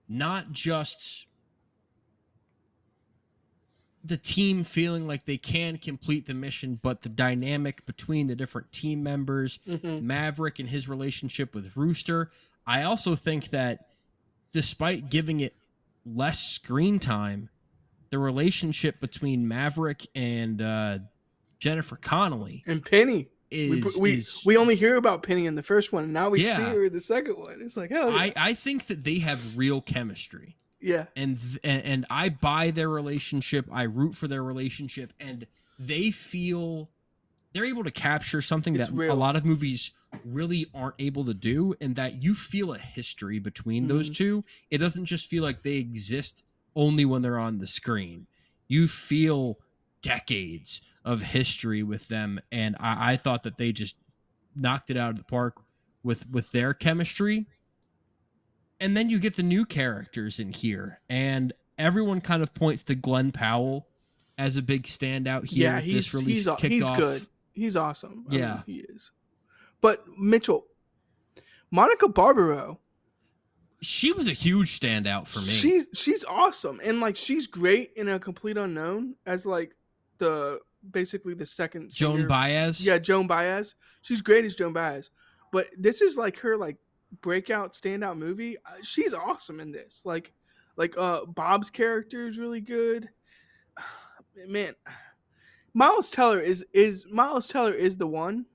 not just the team feeling like they can complete the mission, but the dynamic between the different team members, Maverick and his relationship with Rooster. I also think that despite giving it less screen time, the relationship between Maverick and Jennifer Connelly and Penny is we only hear about Penny in the first one, and now we see her in the second one. It's like, hell yeah. I think that they have real chemistry. Yeah. And I buy their relationship. I root for their relationship, and they're able to capture something that a lot of movies really aren't able to do, and that you feel a history between those two. It doesn't just feel like they exist only when they're on the screen. You feel decades of history with them, and I thought that they just knocked it out of the park with their chemistry. And then you get the new characters in here, and everyone kind of points to Glenn Powell as a big standout here. Yeah, he's good. He's awesome. Yeah, I mean, he is. But Mitchell, Monica Barbaro, she was a huge standout for me. She's awesome, and like she's great in A Complete Unknown as like basically the second singer. Joan Baez. Yeah, Joan Baez. She's great as Joan Baez, but this is like her like breakout standout movie. She's awesome in this. Like Bob's character is really good. Man, Miles Teller is the one,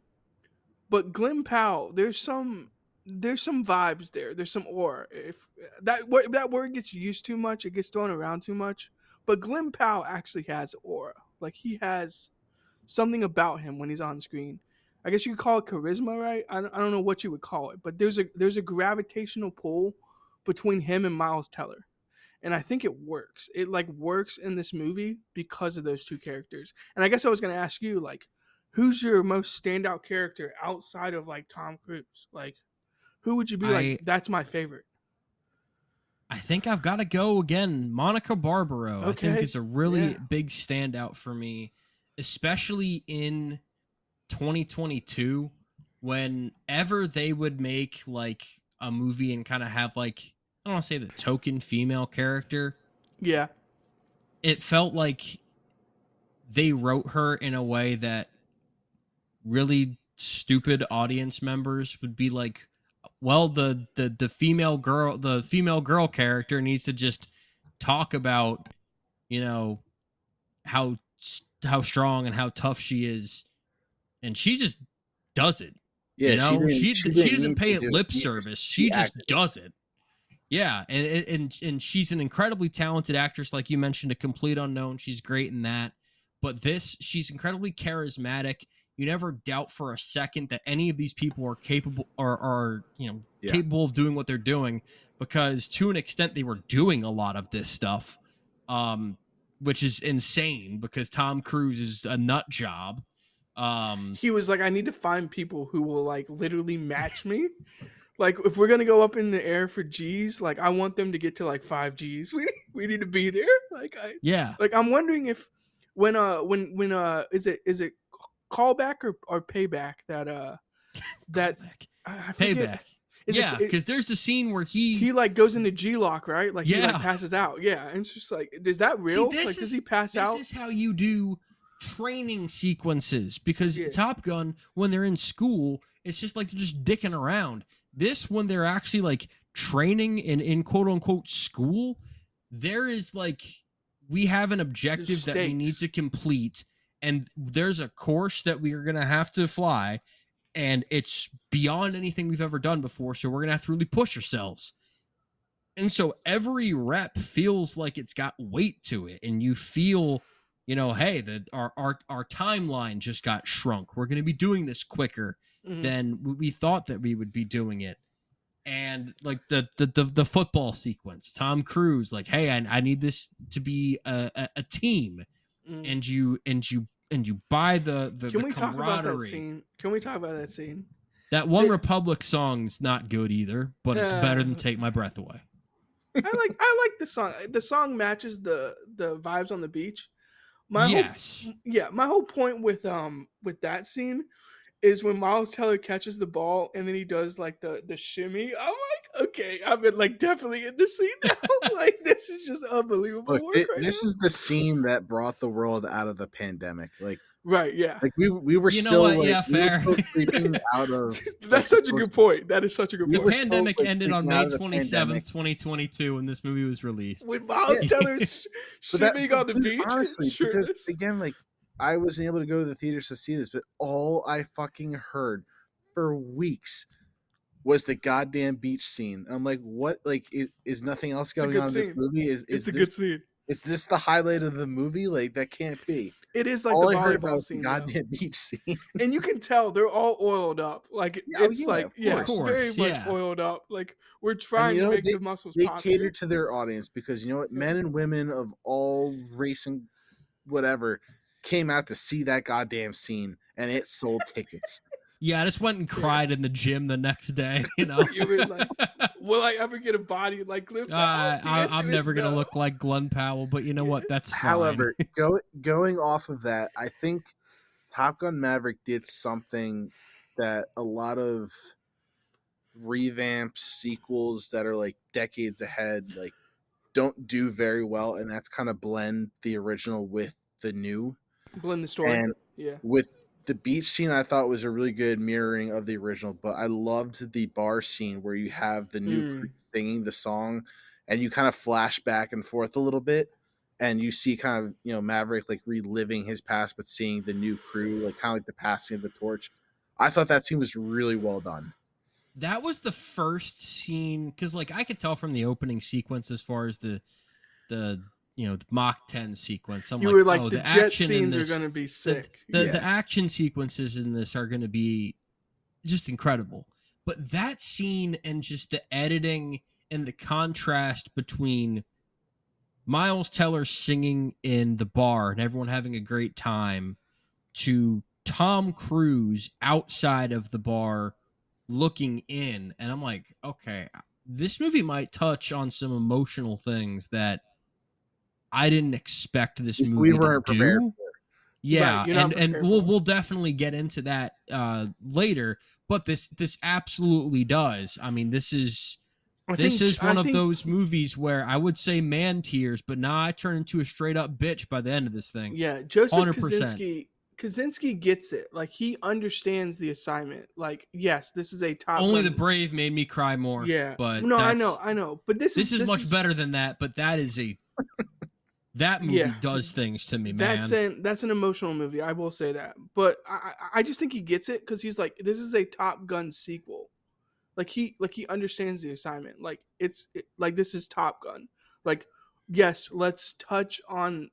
but Glenn Powell, there's some vibes there. There's some aura. If that word gets used too much, it gets thrown around too much. But Glenn Powell actually has aura. Like he has something about him when he's on screen. I guess you could call it charisma, right? I don't know what you would call it, but there's a gravitational pull between him and Miles Teller, and I think it works. It like works in this movie because of those two characters. And I guess I was gonna ask you, like, who's your most standout character outside of like Tom Cruise? Like, who would you be like? That's my favorite. I think I've got to go again. Monica Barbaro, okay. I think, is a really big standout for me, especially in 2022, whenever they would make like a movie and kind of have like, I don't want to say the token female character. Yeah. It felt like they wrote her in a way that really stupid audience members would be like, well, the female girl character needs to just talk about, how strong and how tough she is. And she just does it. Yeah, she doesn't pay it lip service. She just does it. Yeah, and she's an incredibly talented actress, like you mentioned, A Complete Unknown. She's great in that. But she's incredibly charismatic. You never doubt for a second that any of these people are capable capable of doing what they're doing, because to an extent they were doing a lot of this stuff, which is insane because Tom Cruise is a nut job. He was like, I need to find people who will like literally match me. Like if we're gonna go up in the air for G's, like I want them to get to like 5 G's. We need to be there. Like I'm wondering if when is it callback or payback that I payback. Because there's a scene where he like goes into G-lock, right? Like he like passes out. Yeah, and it's just like, is that real? Like does he pass out? This is how you do training sequences, because Top Gun, when they're in school, it's just like they're just dicking around. This, when they're actually like training in quote unquote school, there is like, we have an objective that we need to complete, and there's a course that we are going to have to fly, and it's beyond anything we've ever done before, so we're going to have to really push ourselves. And so every rep feels like it's got weight to it, and you feel, hey, our timeline just got shrunk. We're going to be doing this quicker than we thought that we would be doing it. And like the football sequence, Tom Cruise, like, hey, I need this to be a team, and you buy the Can we camaraderie. talk about that scene? Can we talk about that scene? That One Republic song's not good either, but it's better than Take My Breath Away. I like the song. The song matches the vibes on the beach. My Yes. my whole point with that scene is when Miles Teller catches the ball and then he does like the shimmy. I'm like, okay, I'm in like definitely in the scene now. Like this is just unbelievable Look, work right this now. is the scene that brought the world out of the pandemic. Right, yeah. Like we were You know still what? Yeah, we were fair. still creeping out of That's such a good point. That is such a good We The were point. still, pandemic ended on creeping out May of the 27th, pandemic. 2022, when this movie was released. When Miles Yeah. Teller's But shimmying on the dude, beach, honestly, because shirtless. again, like I wasn't able to go to the theaters to see this, but all I fucking heard for weeks was the goddamn beach scene. I'm like, what? Like, is nothing else It's a going good on in this scene. movie? It's a good scene. Is this the highlight of the movie? Like, that can't be. It is like the All I heard about volleyball was the scene though. goddamn beach scene. And you can tell they're all oiled up. Like Oh it's yeah, like of yeah, Of course. very course, much yeah. oiled up. Like we're And trying you to know make they the muscles they pop cater here. to their audience because you know what, men and women of all race and whatever came out to see that goddamn scene, and it sold tickets. Yeah, I just went and cried in the gym the next day, you know. You were like, will I ever get a body like Glenn Powell? The answer I'm is never going to no. look like Glenn Powell, but you know what? That's fine. However, going off of that, I think Top Gun Maverick did something that a lot of revamps, sequels that are like decades ahead, like don't do very well, and that's kind of blend the original with the new. Blend the story. And Yeah. with the beach scene, I thought was a really good mirroring of the original, but I loved the bar scene where you have the new crew singing the song, and you kind of flash back and forth a little bit, and you see kind of Maverick like reliving his past, but seeing the new crew, like kind of like the passing of the torch. I thought that scene was really well done. That was the first scene because like I could tell from the opening sequence as far as the the Mach 10 sequence. You were like, oh, the jet action in scenes are this, gonna be sick. the action sequences in this are going to be just incredible. But that scene and just the editing and the contrast between Miles Teller singing in the bar and everyone having a great time to Tom Cruise outside of the bar looking in, and I'm like, okay, this movie might touch on some emotional things that I didn't expect this movie We weren't to prepared do. Yeah, Right, you're not and prepared for it. we'll definitely get into that later. But this absolutely does. I mean, this is one of those movies where I would say man tears, but now I turn into a straight up bitch by the end of this thing. Yeah, Joseph 100%. Kaczynski gets it. Like he understands the assignment. Like yes, this is a top. Only the Brave made me cry more. Yeah, but no, I know. But this is much better than that. But that is that movie does things to me, man. That's an emotional movie. I will say that. But I just think he gets it because he's like, this is a Top Gun sequel. Like he understands the assignment. Like like this is Top Gun. Like yes, let's touch on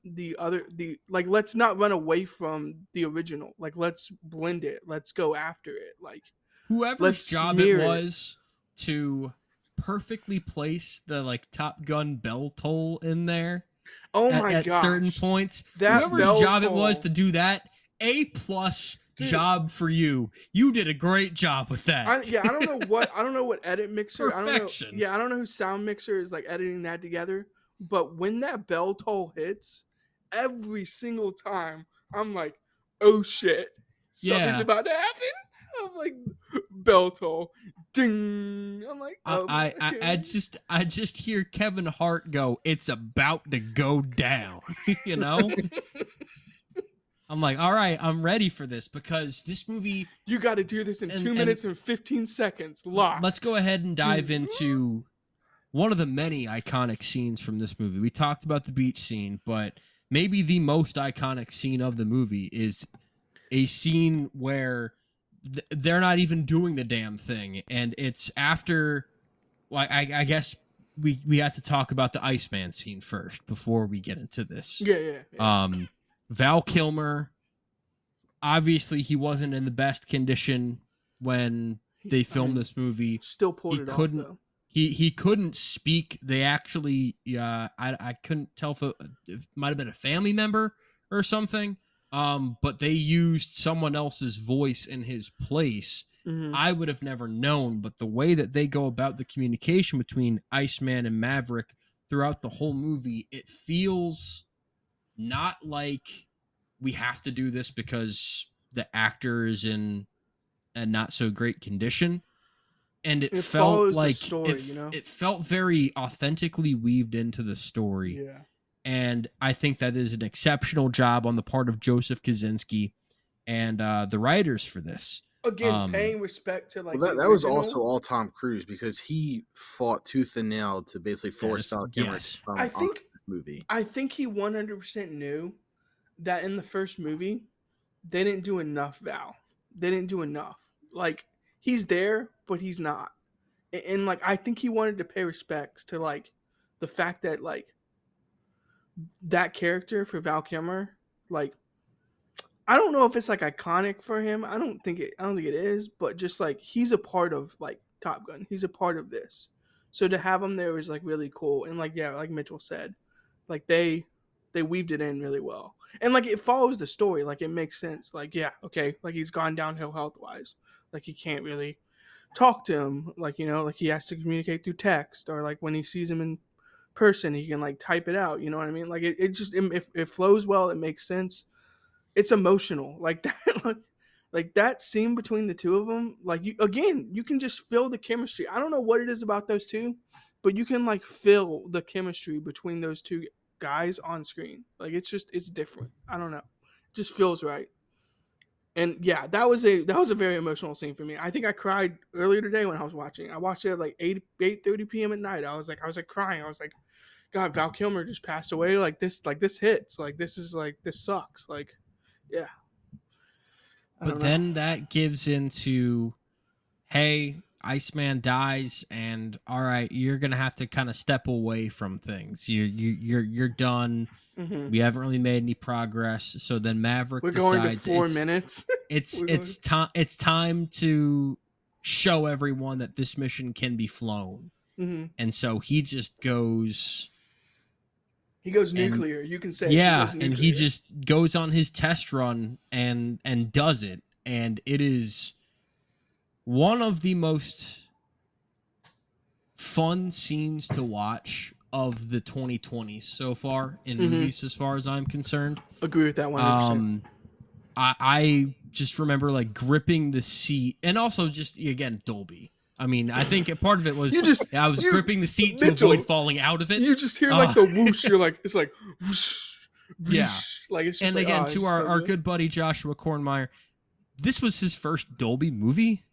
let's not run away from the original. Like let's blend it. Let's go after it. Like Whoever's job it was to perfectly place the like Top Gun bell toll in there. Oh my at gosh. certain points. That Whoever's job toll. It was to do that, A+ job for you. You did a great job with that. I don't know what edit mixer. Perfection. I don't know who sound mixer is like editing that together. But when that bell toll hits, every single time I'm like, oh shit, something's about to happen. I'm like, bell toll, ding. I'm like, I just hear Kevin Hart go, "It's about to go down," you know. I'm like, all right, I'm ready for this because this movie. You got to do this in 2 minutes and 15 seconds. Lock. Let's go ahead and dive into one of the many iconic scenes from this movie. We talked about the beach scene, but maybe the most iconic scene of the movie is a scene where they're not even doing the damn thing, and it's after. Well, I guess we have to talk about the Iceman scene first before we get into this. Yeah. Val Kilmer, obviously he wasn't in the best condition when they filmed this movie. Still pulled it off, though. He couldn't speak. They actually, I couldn't tell if it might have been a family member or something. But they used someone else's voice in his place, I would have never known. But the way that they go about the communication between Iceman and Maverick throughout the whole movie, it feels not like we have to do this because the actor is in a not so great condition. And it felt follows the like story, it felt very authentically weaved into the story. Yeah. And I think that is an exceptional job on the part of Joseph Kosinski and the writers for this. Again, paying respect to like well, the that was original. also all Tom Cruise because he fought tooth and nail to basically force Val Kilmer to come I on think this movie. I think he 100% knew that in the first movie they didn't do enough. Val, they didn't do enough. Like he's there, but he's not. And like I think he wanted to pay respects to like the fact that like that character for Val Kilmer, like I don't know if it's like iconic for him. I don't think it is, but just like he's a part of like Top Gun. He's a part of this. So to have him there was like really cool. And like yeah, like Mitchell said, like they weaved it in really well. And like it follows the story, like it makes sense. Like yeah, okay, like he's gone downhill health-wise. Like he can't really talk to him, like like he has to communicate through text, or like when he sees him in person he can like type it out, you know what I mean? Like it flows well, it makes sense, it's emotional, like that. Like that scene between the two of them, like you can just feel the chemistry. I don't know what it is about those two, but you can like feel the chemistry between those two guys on screen. Like it's different, I don't know, it just feels right. And yeah, that was a very emotional scene for me. I think I cried earlier today when I was watching. I watched it at like 8:30 p.m. at night. I was like crying. I was like, God, Val Kilmer just passed away. Like this hits. Like this sucks. Like, yeah. But then that gives into, hey, Iceman dies, and all right, you're gonna have to kind of step away from things. You're done. Mm-hmm. We haven't really made any progress. So then Maverick We're decides going to 4 minutes. it's time to show everyone that this mission can be flown. Mm-hmm. And so he just goes. He goes nuclear. You can say yeah, and he just goes on his test run and does it, and it is one of the most fun scenes to watch of the 2020s so far in movies, as far as I'm concerned. Agree with that 100%. I just remember like gripping the seat, and also just again Dolby. I mean, I think a part of it was I was gripping the seat to avoid falling out of it. You just hear like the whoosh. You're like, it's like whoosh, whoosh. Yeah. Like it's just and like, again, to our good buddy Joshua Kornmeyer, this was his first Dolby movie.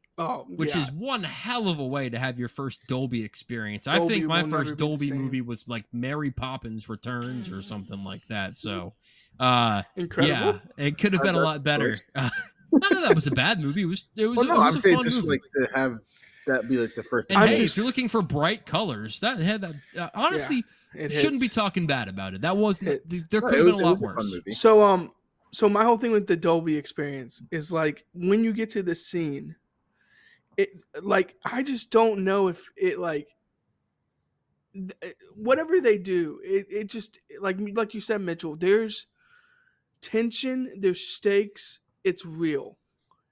Which is one hell of a way to have your first Dolby experience. Dolby, I think my first Dolby movie was like Mary Poppins Returns or something like that. So, incredible. Yeah, it could have been a lot better. Not that that was a bad movie. It was I'm a saying fun just movie. like to have that be like the first. And hey, if you're looking for bright colors, that had that. Honestly, shouldn't be talking bad about it. That wasn't. There could have been a lot worse. So my whole thing with the Dolby experience is like when you get to this scene. It like I just don't know if it like whatever they do, it just like you said, Mitchell, there's tension, there's stakes, it's real,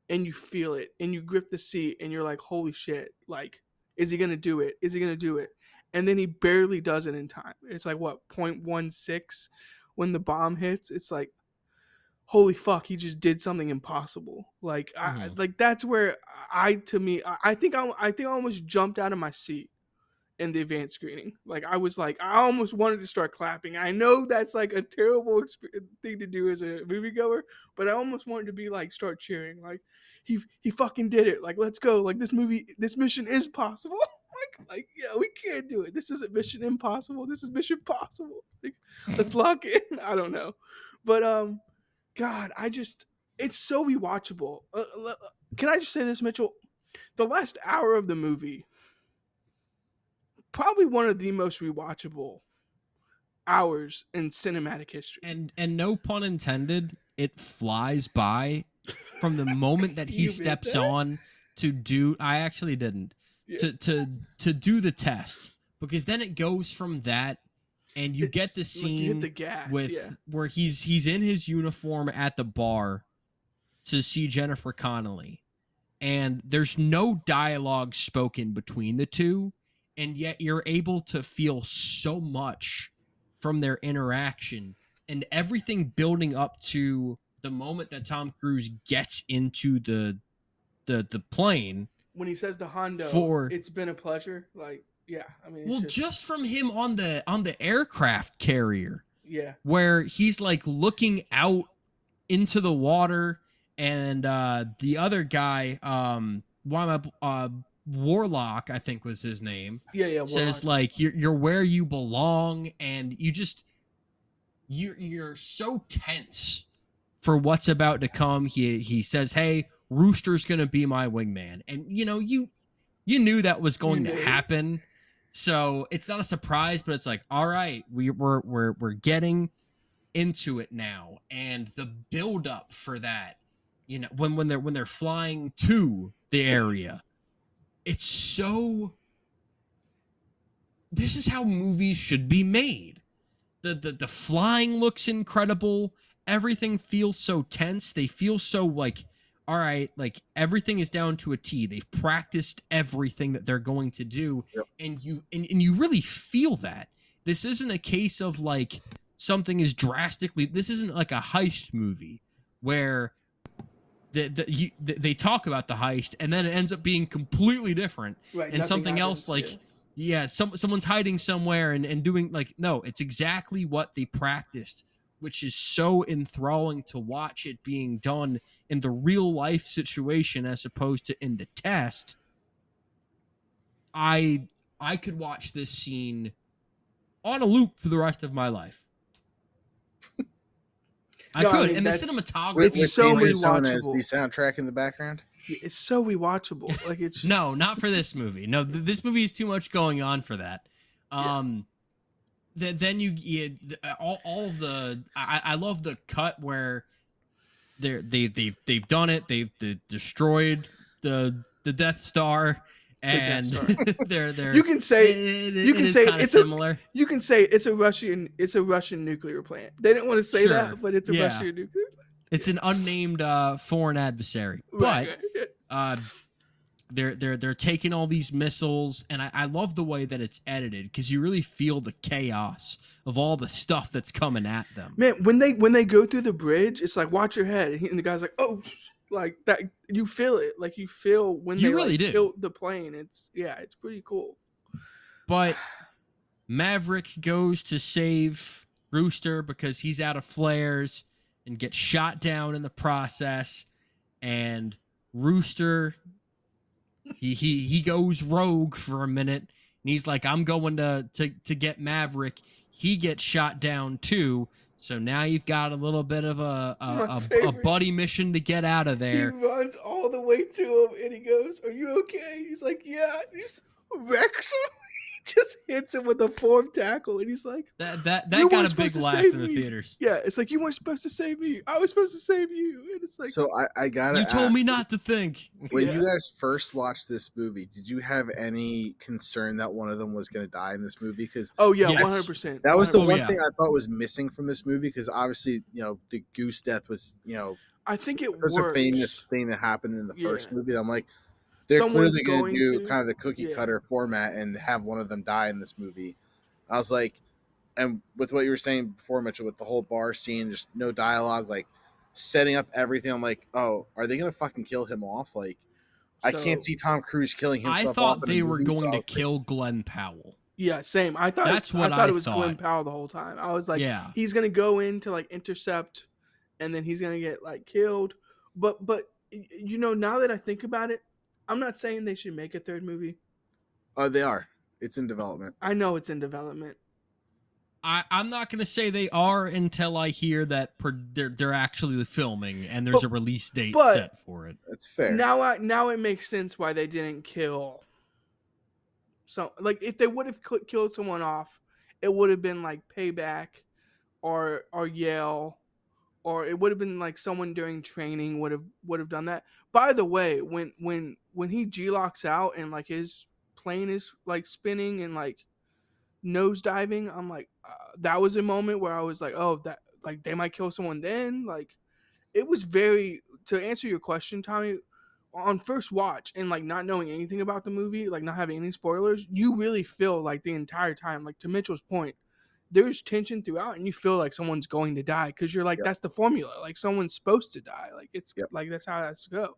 and you feel it, and you grip the seat, and you're like, holy shit, like is he gonna do it? Is he gonna do it? And then he barely does it in time. It's like what 0.16 when the bomb hits. It's like, holy fuck, he just did something impossible. Like I like that's where I think I almost jumped out of my seat in the advanced screening. Like I was like I almost wanted to start clapping. I know that's like a terrible thing to do as a moviegoer, but I almost wanted to be like start cheering. Like he fucking did it. Like let's go. Like this mission is possible. like yeah, we can't do it. This isn't Mission Impossible. This is Mission Possible. Like, let's lock in. I don't know, but God, it's so rewatchable. Can I just say this, Mitchell? The last hour of the movie, probably one of the most rewatchable hours in cinematic history. And no pun intended, it flies by from the moment that he steps on to do. I actually didn't to do the test, because then it goes from that. And you get the scene where he's in his uniform at the bar to see Jennifer Connelly. and there's no dialogue spoken between the two, and yet you're able to feel so much from their interaction and everything building up to the moment that Tom Cruise gets into the plane. When he says to Hondo, For it's been a pleasure. Like, yeah, I mean, it's well, just from him on the aircraft carrier, yeah, where he's like looking out into the water, and the other guy, why am I Warlock, I think was his name, yeah, says Warlock. like you're where you belong, and you're so tense for what's about to come. He says, "Hey, Rooster's gonna be my wingman," and you knew that was going to happen. So it's not a surprise, but it's like, all right, we're getting into it now, and the build up for that, when they're flying to the area, it's so. This is how movies should be made. The flying looks incredible. Everything feels so tense. They feel so like, all right, like everything is down to a T. They've practiced everything that they're going to do, Yep. and you really feel that. This isn't a case of like something is drastically. This isn't like a heist movie where they talk about the heist and then it ends up being completely different, right, and something else like. Yeah, someone's hiding somewhere and doing like, no, it's exactly what they practiced, which is so enthralling to watch it being done in the real life situation as opposed to in the test. I could watch this scene on a loop for the rest of my life. I could, and the cinematography. It's so rewatchable. As the soundtrack in the background. It's so rewatchable. Like it's just... No, not for this movie. No, this movie is too much going on for that. Then all of the I love the cut where they've done it. They've destroyed the Death Star, and they're you can say it's similar. You can say it's a Russian nuclear plant. They didn't want to say that, but it's a Russian nuclear plant. It's an unnamed foreign adversary, but they're taking all these missiles, and I love the way that it's edited because you really feel the chaos of all the stuff that's coming at them. Man, when they go through the bridge, it's like watch your head, and the guy's like, oh, like that. You feel it, like you feel when they really tilt the plane. It's pretty cool. But Maverick goes to save Rooster because he's out of flares and gets shot down in the process, and Rooster he goes rogue for a minute, and he's like, I'm going to get Maverick. He gets shot down too, so now you've got a little bit of a buddy mission to get out of there. He runs all the way to him and he goes, are you okay? He's like, yeah. He just wrecks him. Just hits him with a form tackle, and he's like, that got a big laugh in the theaters. Yeah, it's like, you weren't supposed to save me. I was supposed to save you. And it's like, so I gotta you told me not to think. When you guys first watched this movie, did you have any concern that one of them was going to die in this movie? Because 100%. That was the one thing I thought was missing from this movie, because obviously, the goose death was, I think it was a famous thing that happened in the first movie. I'm like, they're clearly going to do kind of the cookie cutter format and have one of them die in this movie. I was like, and with what you were saying before, Mitchell, with the whole bar scene, just no dialogue, like setting up everything. I'm like, oh, are they going to fucking kill him off? Like, I can't see Tom Cruise killing himself. I thought they were going to kill Glenn Powell. Yeah, same. I thought it was Glenn Powell the whole time. I was like, he's going to go in to like intercept, and then he's going to get like killed. But now that I think about it, I'm not saying they should make a third movie. They are. It's in development. I know it's in development. I'm not going to say they are until I hear that they're actually filming and there's a release date set for it. That's fair. Now it makes sense why they didn't kill. So, like, if they would have killed someone off, it would have been like Payback or Yale. Or it would have been like someone during training would have done that. By the way, when he G-locks out and like his plane is like spinning and like nose diving, I'm like, that was a moment where I was like, oh, that like they might kill someone then. Like, it was very, to answer your question, Tommy, on first watch and like not knowing anything about the movie, like not having any spoilers, you really feel like the entire time, like to Mitchell's point, there's tension throughout, and you feel like someone's going to die because you're like, that's the formula. Like someone's supposed to die. Like it's like that's how it has to go.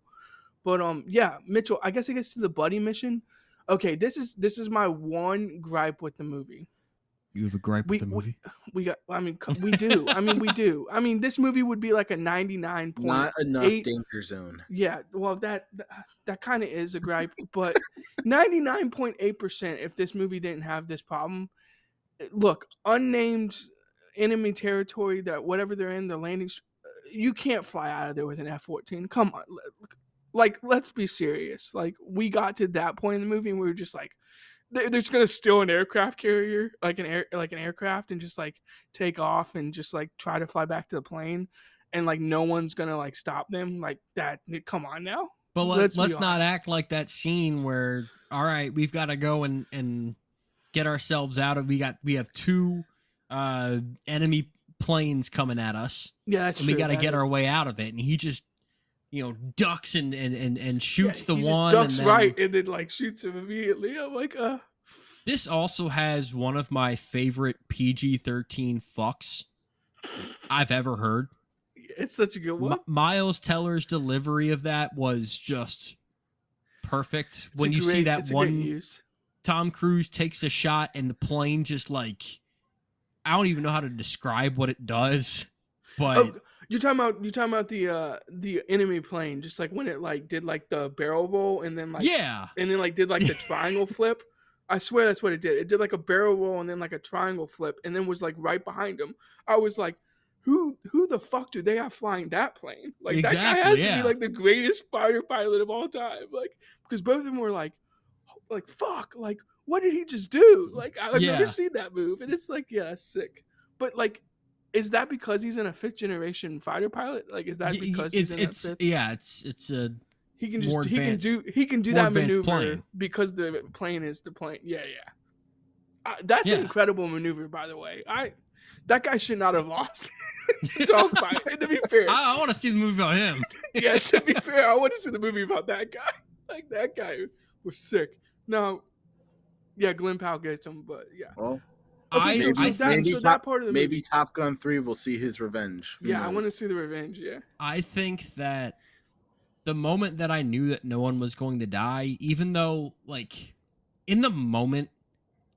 But yeah, Mitchell. I guess it gets to the buddy mission. Okay, this is my one gripe with the movie. You have a gripe with the movie? We got. I mean, we do. I mean, we do. I mean, this movie would be like a 99. Not enough danger zone. Yeah, well, that kind of is a gripe, but 99.8%. If this movie didn't have this problem, look, unnamed enemy territory, that whatever they're in, the landings, you can't fly out of there with an F-14. Come on, like let's be serious. Like we got to that point in the movie, and we were just like, they're just gonna steal an aircraft carrier, like an aircraft, and just like take off and just like try to fly back to the plane, and like no one's gonna like stop them. Like that. Come on now. But let's not act like that scene where, all right, we've got to go and get ourselves out of. We have 2 enemy planes coming at us. Yeah, that's and true. We got to get our way out of it. And he just, ducks and shoots the one. Ducks right and then like shoots him immediately. I'm like, This also has one of my favorite PG-13 fucks I've ever heard. It's such a good one. Miles Teller's delivery of that was just perfect. When you see that one, Tom Cruise takes a shot and the plane just like, I don't even know how to describe what it does, but you're talking about the enemy plane, just like when it like did like the barrel roll and then like and then like did like the triangle flip. I swear that's what it did. It did like a barrel roll and then like a triangle flip and then was like right behind him. I was like, who the fuck do they have flying that plane? Like that guy has to be like the greatest fighter pilot of all time. Like because both of them were like fuck, like what did he just do? Like I've never seen that move, and it's like sick. But like, is that because he's in a 5th generation fighter pilot? Like is that because he's in a 5th? Yeah, it's a he can do that maneuver plane. Because the plane is the plane. Yeah. That's an incredible maneuver, by the way. That guy should not have lost. Dogfight. And to be fair, I want to see the movie about him. Yeah, to be fair, I want to see the movie about that guy. Like that guy was sick. No, yeah, Glenn Powell gets him, but yeah. Well, okay, that part of the maybe movie. Top Gun 3 will see his revenge. Yeah, I want to see the revenge. Yeah, I think that the moment that I knew that no one was going to die, even though like in the moment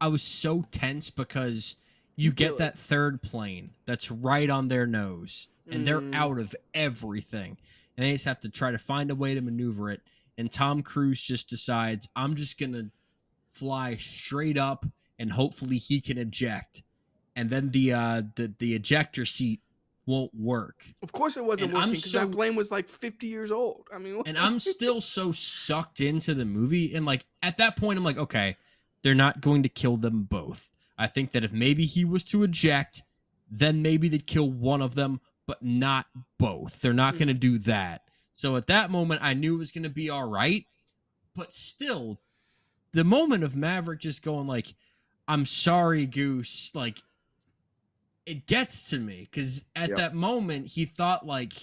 I was so tense because you get that 3rd plane that's right on their nose and they're out of everything and they just have to try to find a way to maneuver it. And Tom Cruise just decides, I'm just going to fly straight up and hopefully he can eject. And then the ejector seat won't work. Of course it wasn't working because that plane was like 50 years old. I mean, and I'm still so sucked into the movie. And like at that point, I'm like, okay, they're not going to kill them both. I think that if maybe he was to eject, then maybe they'd kill one of them, but not both. They're not going to do that. So at that moment, I knew it was going to be all right. But still, the moment of Maverick just going like, I'm sorry, Goose, like, it gets to me. Because at that moment, he thought like,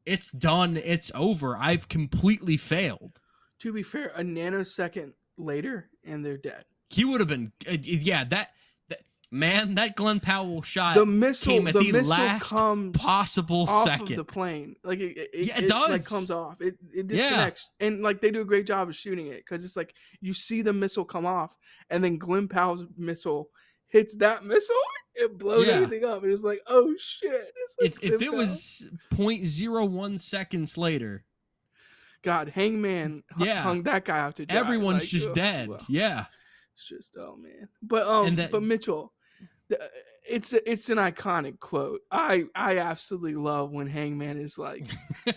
it's done, it's over. I've completely failed. To be fair, a nanosecond later, and they're dead. He would have been, that Glenn Powell shot the missile came at the missile last comes possible off second of the plane. Like it does. Like comes off. It disconnects, and like they do a great job of shooting it because it's like you see the missile come off, and then Glenn Powell's missile hits that missile, it blows everything up, and it's like, oh shit! It's like if it was 0.01 seconds later, God, Hangman hung that guy out to dry. Everyone's just dead. Well, yeah. It's just but but Mitchell, it's an iconic quote. I absolutely love when Hangman is like,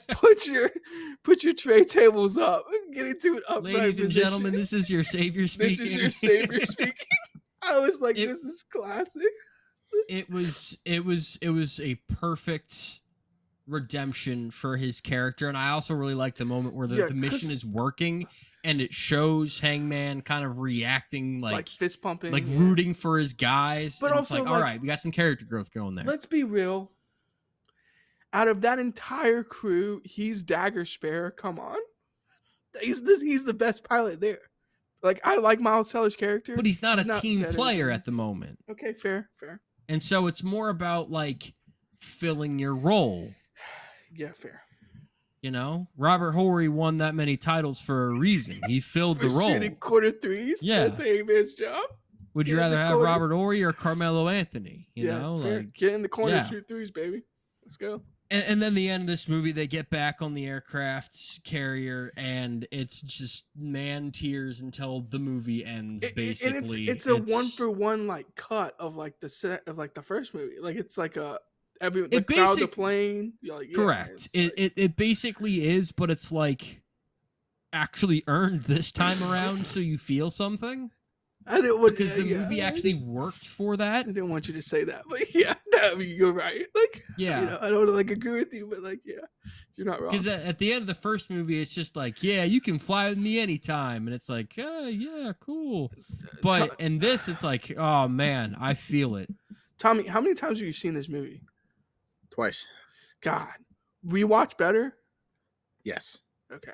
put your tray tables up, get into it up. Ladies and gentlemen, this is your savior speaking. This is your savior speaking. I was like, this is classic. It was a perfect redemption for his character, and I also really like the moment where the mission is working. And it shows Hangman kind of reacting like fist pumping, like rooting for his guys. But and also, it's like, all right, we got some character growth going there. Let's be real. Out of that entire crew, he's Dagger Spare. Come on. He's the best pilot there. Like, I like Miles Teller's character, but he's not a team better player than- at the moment. Okay, fair. And so it's more about like filling your role. Yeah, fair. You know, Robert Horry won that many titles for a reason. He filled the For role. shooting quarter threes, Yeah. that's a man's job. Would you Get in rather the have corner. Robert Horry or Carmelo Anthony? You know, fair. like Get in the corner, yeah. shoot threes, baby. Let's go. And then the end of this movie, they get back on the aircraft carrier, and it's just man tears until the movie ends. Basically, it's a 1-for-1 like cut of like the set of like the first movie. Like it's like the crowd, the plane. You're like, correct. Like, it basically is, but it's like actually earned this time around, so you feel something. I didn't want because the movie actually worked for that. I didn't want you to say that, but yeah, I mean, you're right. Like, yeah, you know, I don't like agree with you, but like, yeah, you're not wrong. Because at the end of the first movie, it's just like, yeah, you can fly with me anytime, and it's like, yeah, cool. But in this, it's like, oh man, I feel it. Tommy, how many times have you seen this movie? Twice. God, rewatch better. Yes. Okay.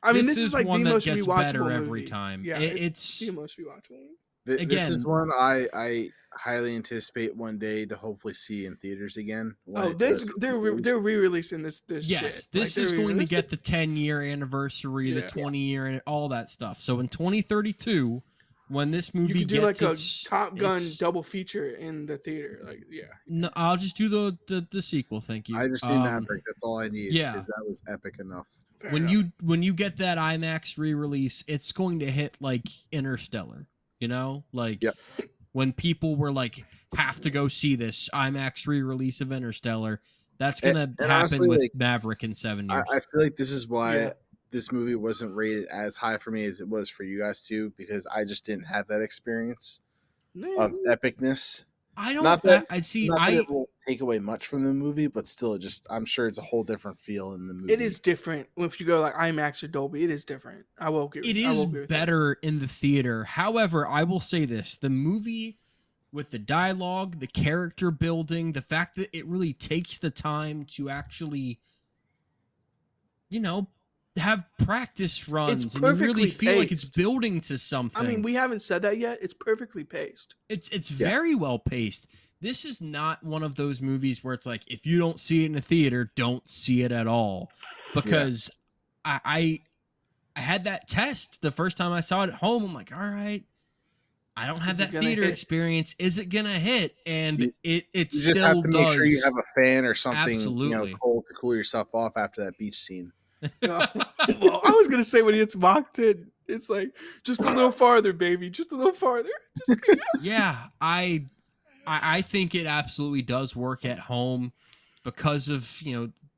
I mean, this is like one the that most gets rewatchable better movie. every time. Yeah, it's the most rewatchable. This is one I highly anticipate one day to hopefully see in theaters again. They're re-releasing this. Yes, shit. this is going to get the 10-year anniversary, the 20-year, and all that stuff. So in 2032, when this movie you could do gets like a Top Gun double feature in the theater. Like, yeah. No, I'll just do the sequel. Thank you. I just need Maverick. That's all I need. Yeah, because that was epic enough. When you get that IMAX re-release, it's going to hit like Interstellar. You know, like when people were like, have to go see this IMAX re-release of Interstellar. That's gonna happen honestly, with Maverick in 7 years. I feel like this is why this movie wasn't rated as high for me as it was for you guys too, because I just didn't have that experience of epicness. I don't. Not that it won't take away much from the movie, but still, I'm sure it's a whole different feel in the movie. It is different if you go like IMAX or Dolby. It is different. I will agree. It is better in the theater. However, I will say this: the movie, with the dialogue, the character building, the fact that it really takes the time to actually, you know, have practice runs, and you really feel like it's building to something. I mean, we haven't said that yet. It's perfectly paced. It's very well paced. This is not one of those movies where it's like, if you don't see it in the theater, don't see it at all. Because I had that test the first time I saw it at home. I'm like, all right, I don't have that theater experience. Is it gonna hit? And it still does. Have to make sure you have a fan or something, absolutely, cold to cool yourself off after that beach scene. Well, I was gonna say when he hits Mach 10, it's like just a little farther, baby, just a little farther. Yeah, I think it absolutely does work at home because of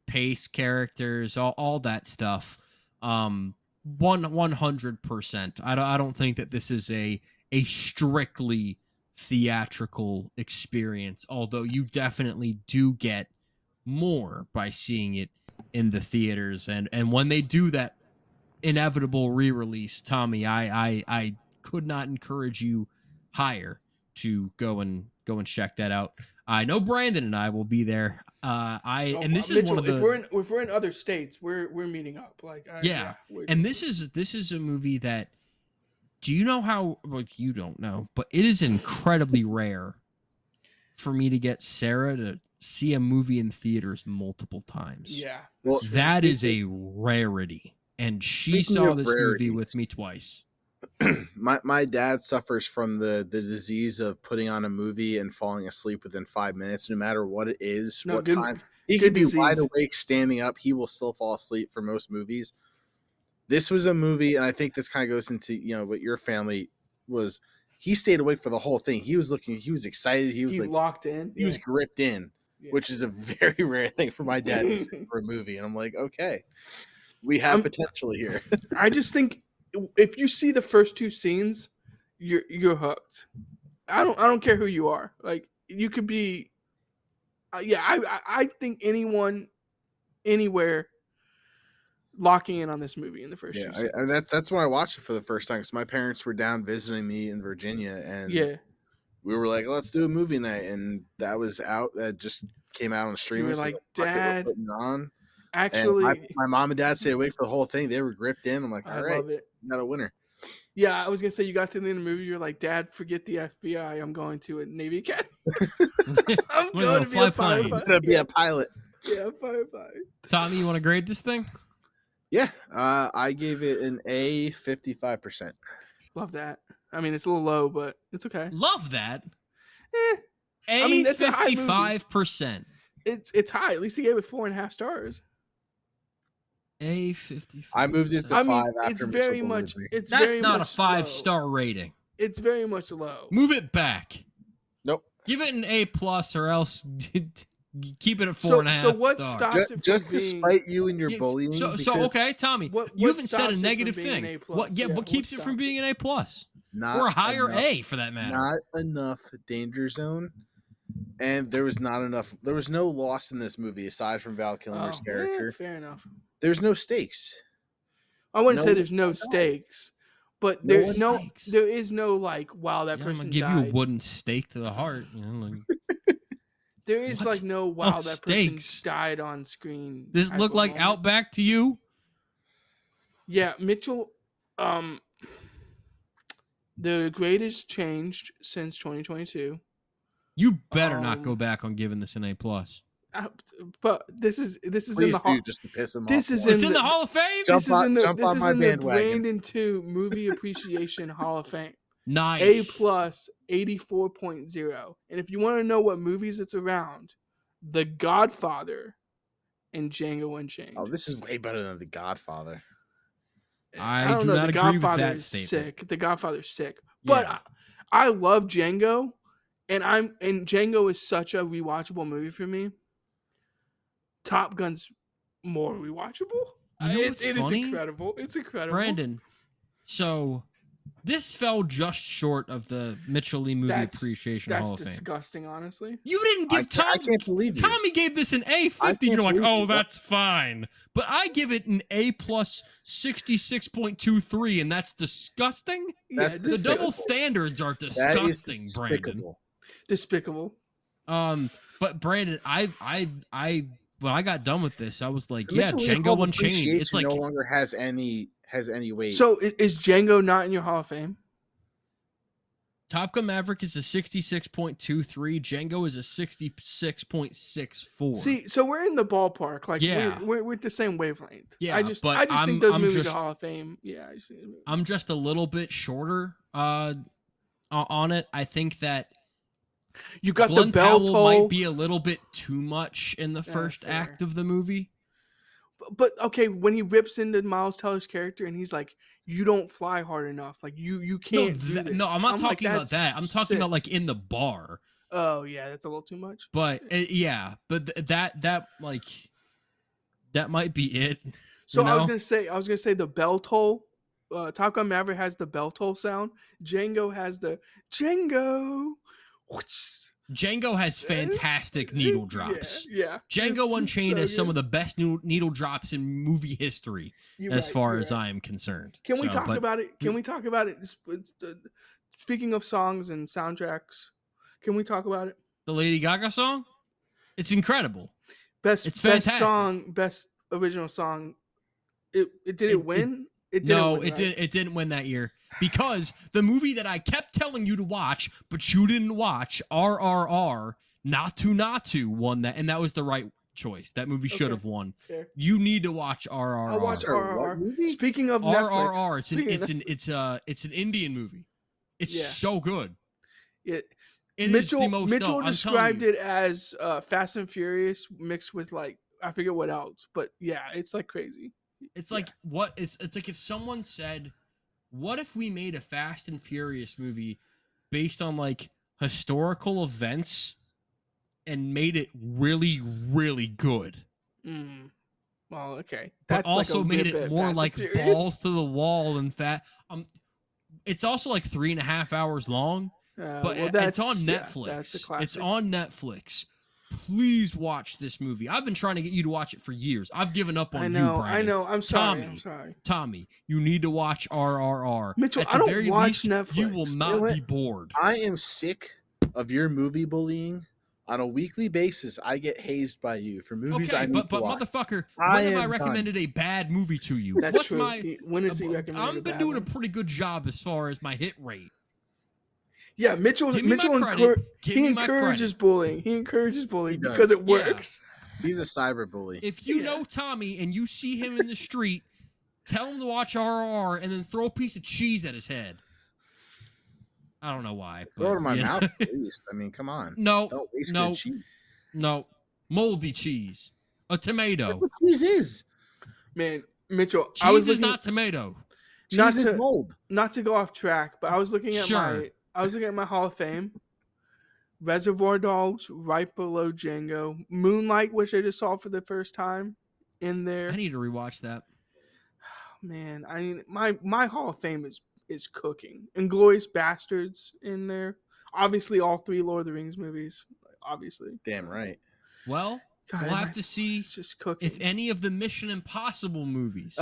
pace, characters, all that stuff. 100%. I don't think that this is a strictly theatrical experience, although you definitely do get more by seeing it in the theaters, and when they do that inevitable re-release, Tommy, I could not encourage you higher to go and check that out. I know Brandon and I will be there. This is one of the, if we're in other states, we're meeting up. Like and this is a movie that, do you know how, like, you don't know, but it is incredibly rare for me to get Sarah to see a movie in theaters multiple times. Yeah. Well, that is a rarity. And she saw this movie with me twice. My dad suffers from the disease of putting on a movie and falling asleep within 5 minutes, no matter what it is, time. He could be wide awake, standing up. He will still fall asleep for most movies. This was a movie, and I think this kind of goes into what your family was. He stayed awake for the whole thing. He was looking. He was excited. He was like locked in. He was gripped in, which is a very rare thing for my dad to see for a movie. And I'm like, okay, we have potential here. I just think if you see the first two scenes, you're hooked. I don't care who you are. Like, you could be. I think anyone, anywhere, locking in on this movie in the first two scenes. That's when I watched it for the first time, because my parents were down visiting me in Virginia, and we were like, let's do a movie night, and that was out. That just came out on streaming. You were like, Dad, putting on. Actually, my mom and dad stayed awake for the whole thing. They were gripped in. I'm like, all I right, love it. got a winner. Yeah, I was gonna say you got to the end of the movie. You're like, Dad, forget the FBI. I'm going to a Navy Academy. I'm going to be a fly planes. He's gonna be a pilot. Yeah, firefighter. Tommy, you want to grade this thing? Yeah, I gave it an A, 55%. Love that. I mean, it's a little low, but it's okay. Love that. I mean, that's a high movie. 55%. It's high. At least he gave it 4.5 stars. A 55. I moved it to I mean, 5 after it's very Mitchell much. Bolivia. It's That's very not much a 5-star rating. It's very much low. Move it back. Nope. Give it an A+, or else keep it at 4.5 So what stars. stops it from Just to being? spite you and your bullying. So because okay, Tommy, What you haven't said stops a it from negative being an thing. A+? What Yeah, keeps it what from stops being an A+? not Or a higher enough, A for that matter. Not enough danger zone, and there was not enough. There was no loss in this movie aside from Val Kilmer's character. Fair enough. There's no stakes. I wouldn't No say there's no one stakes, but No there's one no stakes. there is no like wow that Yeah, I'm person gonna give died. you a wooden stake to the heart. You know, like, There is What? like no wow that stakes. person died on screen. this type look of like moment. Outback to you? Yeah, Mitchell. The grade has changed since 2022. You better not go Um, back on giving this an A+. But this is in Please the hall. do, just to piss him This off. is more. It's in the Hall of Fame? Jump This is in the jump this on is my in the bandwagon. Brandon 2 Movie Appreciation Hall of Fame. A Nice. plus 84.0. And if you want to know what movies it's around, The Godfather and Django Unchained. Oh, this is way better than The Godfather. I don't do know. not The agree with Godfather that is statement. sick. The Godfather's sick. But Yeah. I love Django, and Django is such a rewatchable movie for me. Top Gun's more rewatchable. You know what's It is funny? incredible. It's incredible. Brandon, so this fell just short of the Mitchell Lee Movie Appreciation Hall That's of Fame. disgusting, honestly. You didn't give I can't believe you. Tommy gave this an I A50. can't You're like, believe oh, you. that's fine. But I give it an A plus 66.23, and that's disgusting. That's The despicable. double standards are That is disgusting, Brandon. despicable. Despicable. But Brandon, when I got done with this, I was like, The yeah, Mitchell Lee Django Hall of Unchained. It's Appreciation like no longer has any weight. So is Django not in your Hall of Fame? Top Gun Maverick is a 66.23. Django is a 66.64. See, so we're in the ballpark. Like, Yeah. we're at the same wavelength. Yeah, I just but think those I'm movies just- are Hall of Fame. Yeah, I just think those movies- I'm just a little bit shorter on it. I think that you got Glenn the bell Powell toll. might be a little bit too much in the Yeah, first fair. act of the movie. But okay, when he rips into Miles Teller's character and he's like, "You don't fly hard enough. Like you can't do this." No, I'm not like, talking about "That's that. I'm talking sick." about like in the bar. Oh yeah, that's a little too much. But that like that might be it. So you I was know? gonna say the bell toll. Top Gun Maverick has the bell toll sound. Django has the Django. Django has fantastic needle drops. Yeah. Django Unchained has some of the best needle drops in movie history, as far as I am concerned. Can we So, talk but about it? Can we talk about it? Speaking of songs and soundtracks, can we talk about it? the Lady Gaga song? It's incredible. It's fantastic. best song, best original song. Did it win? It didn't No, win, it right? didn't. It didn't win that year because the movie that I kept telling you to watch, but you didn't watch, RRR, Not to, won that, and that was the right choice. That movie should Okay. have won. Fair. You need to watch RRR. I'll watch Sorry, what RRR. movie? Speaking of RRR. Netflix, It's an Indian movie. It's Yeah. so good. it, It is the most. Mitchell no, I'm described telling you. it as Fast and Furious mixed with like I forget what else, but yeah, it's like crazy. It's like it's like if someone said, "What if we made a Fast and Furious movie based on like historical events and made it really, really good, Well, okay, but also like a made rip it at more Fast like and Furious. balls to the wall and fat." It's also like 3.5 hours long, but it's on Netflix. That's a classic. It's on Netflix. Please watch this movie. I've been trying to get you to watch it for years. I've given up on I you, know. Brian. I know. I'm sorry. Tommy. I'm sorry. Tommy, you need to watch RRR. Mitchell, At I the don't very watch least, you will Netflix. not You know be bored. I am sick of your movie bullying. on a weekly basis, I get hazed by you for movies I Okay, need but to watch. motherfucker, I when have I am recommended a bad movie to you? That's What's true. my? When is he recommending a I've been bad doing a one? pretty good job as far as my hit rate. Yeah, Mitchell. Give me my credit. Give He me my encourages credit. bullying. He encourages bullying He because does. it works. He's a cyber bully. If you Yeah. know Tommy and you see him in the street, tell him to watch RRR and then throw a piece of cheese at his head. I don't know why. Throw it in my you know. mouth, at least. I mean, come on. No, Don't waste no, good cheese. no. Moldy cheese. A tomato. That's what cheese is. Man, Mitchell, Cheese I was is looking not tomato. not Cheese is to mold. not to go off track, but I was looking at Sure. my Hall of Fame. Reservoir Dogs, right below Django. Moonlight, which I just saw for the first time, in there. I need to rewatch that. Man, I mean, my Hall of Fame is cooking. Inglourious Bastards in there. Obviously, all 3 Lord of the Rings movies. Obviously, Damn right. Well, God, we'll have to see it's just cooking. if any of the Mission Impossible movies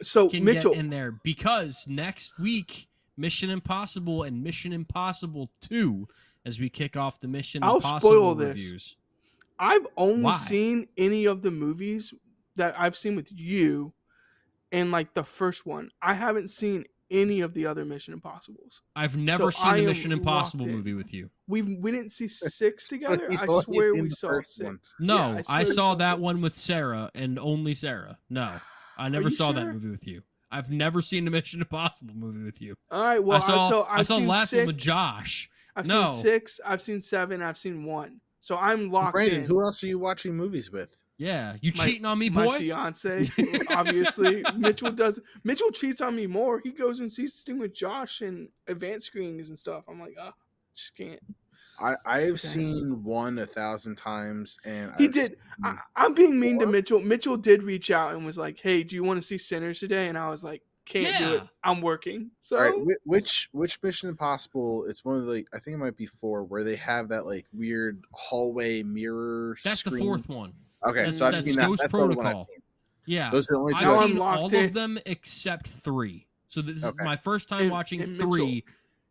So can Mitchell, get in there, because next week Mission Impossible and Mission Impossible 2 as we kick off the Mission I'll Impossible spoil this. reviews. I've only Why? seen any of the movies that I've seen with you, and like the first one. I haven't seen any of the other Mission Impossibles. I've never So seen I the am Mission Impossible locked in. movie with you. We didn't see 6 together. He's I only swear seen we the saw first 6. one. No, Yeah, I swear we saw that 6. one with Sarah and only Sarah. No, I never you saw that sure? movie with you. I've never seen the Mission Impossible movie with you. All right. Well, I saw seen last 6. one with Josh. I've No. seen 6. I've seen 7. I've seen 1. So I'm locked Brandon, in. who else are you watching movies with? Yeah, you My- cheating on me, My boy? fiance, obviously. Mitchell cheats on me more. He goes and sees this thing with Josh and advanced screenings and stuff. I'm like, just can't. I have seen 1 1,000 times, and He I've did. seen- I'm being mean to 4? Mitchell. Mitchell did reach out and was like, "Hey, do you want to see Sinners today?" And I was like, "Can't do it. Yeah. I'm working." So All right, which Mission Impossible? It's one of the, like, I think it might be 4, where they have that like weird hallway mirror. That's screen. the 4th one. Okay, That's- so I've that's seen that. Ghost That's the only one I've Protocol. seen. Yeah, Those are the only 2. Now I've I'm seen locked all in. of them except 3. So this is Okay. my first time And- watching and Mitchell- 3.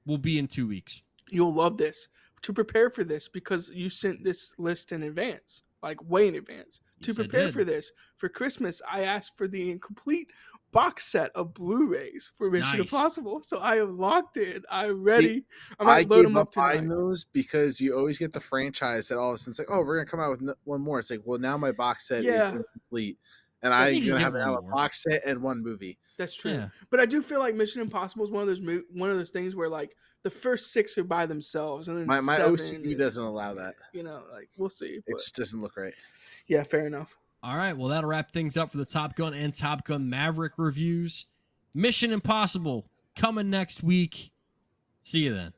Will be in 2 weeks. you'll love this. To prepare for this, because you sent this list in advance, like way in advance. Yes, To I prepare did. for this, for Christmas, I asked for the complete box set of Blu-rays for Mission Nice. Impossible. So I am locked in. I'm ready. I I might load gave them up buying tonight. those because you always get the franchise that all of a sudden it's like, oh, we're gonna come out with one more. It's like, well, now my box set Yeah. is incomplete, and Yeah, I'm you just gonna get have to one have a more. box set and 1 movie. That's true. Yeah. But I do feel like Mission Impossible is one of those things where like the first 6 are by themselves, and then My 7, OCD doesn't allow that. You know, like we'll see. It But just doesn't look right. yeah, fair enough. All right, well, that'll wrap things up for the Top Gun and Top Gun Maverick reviews. Mission Impossible coming next week. See you then.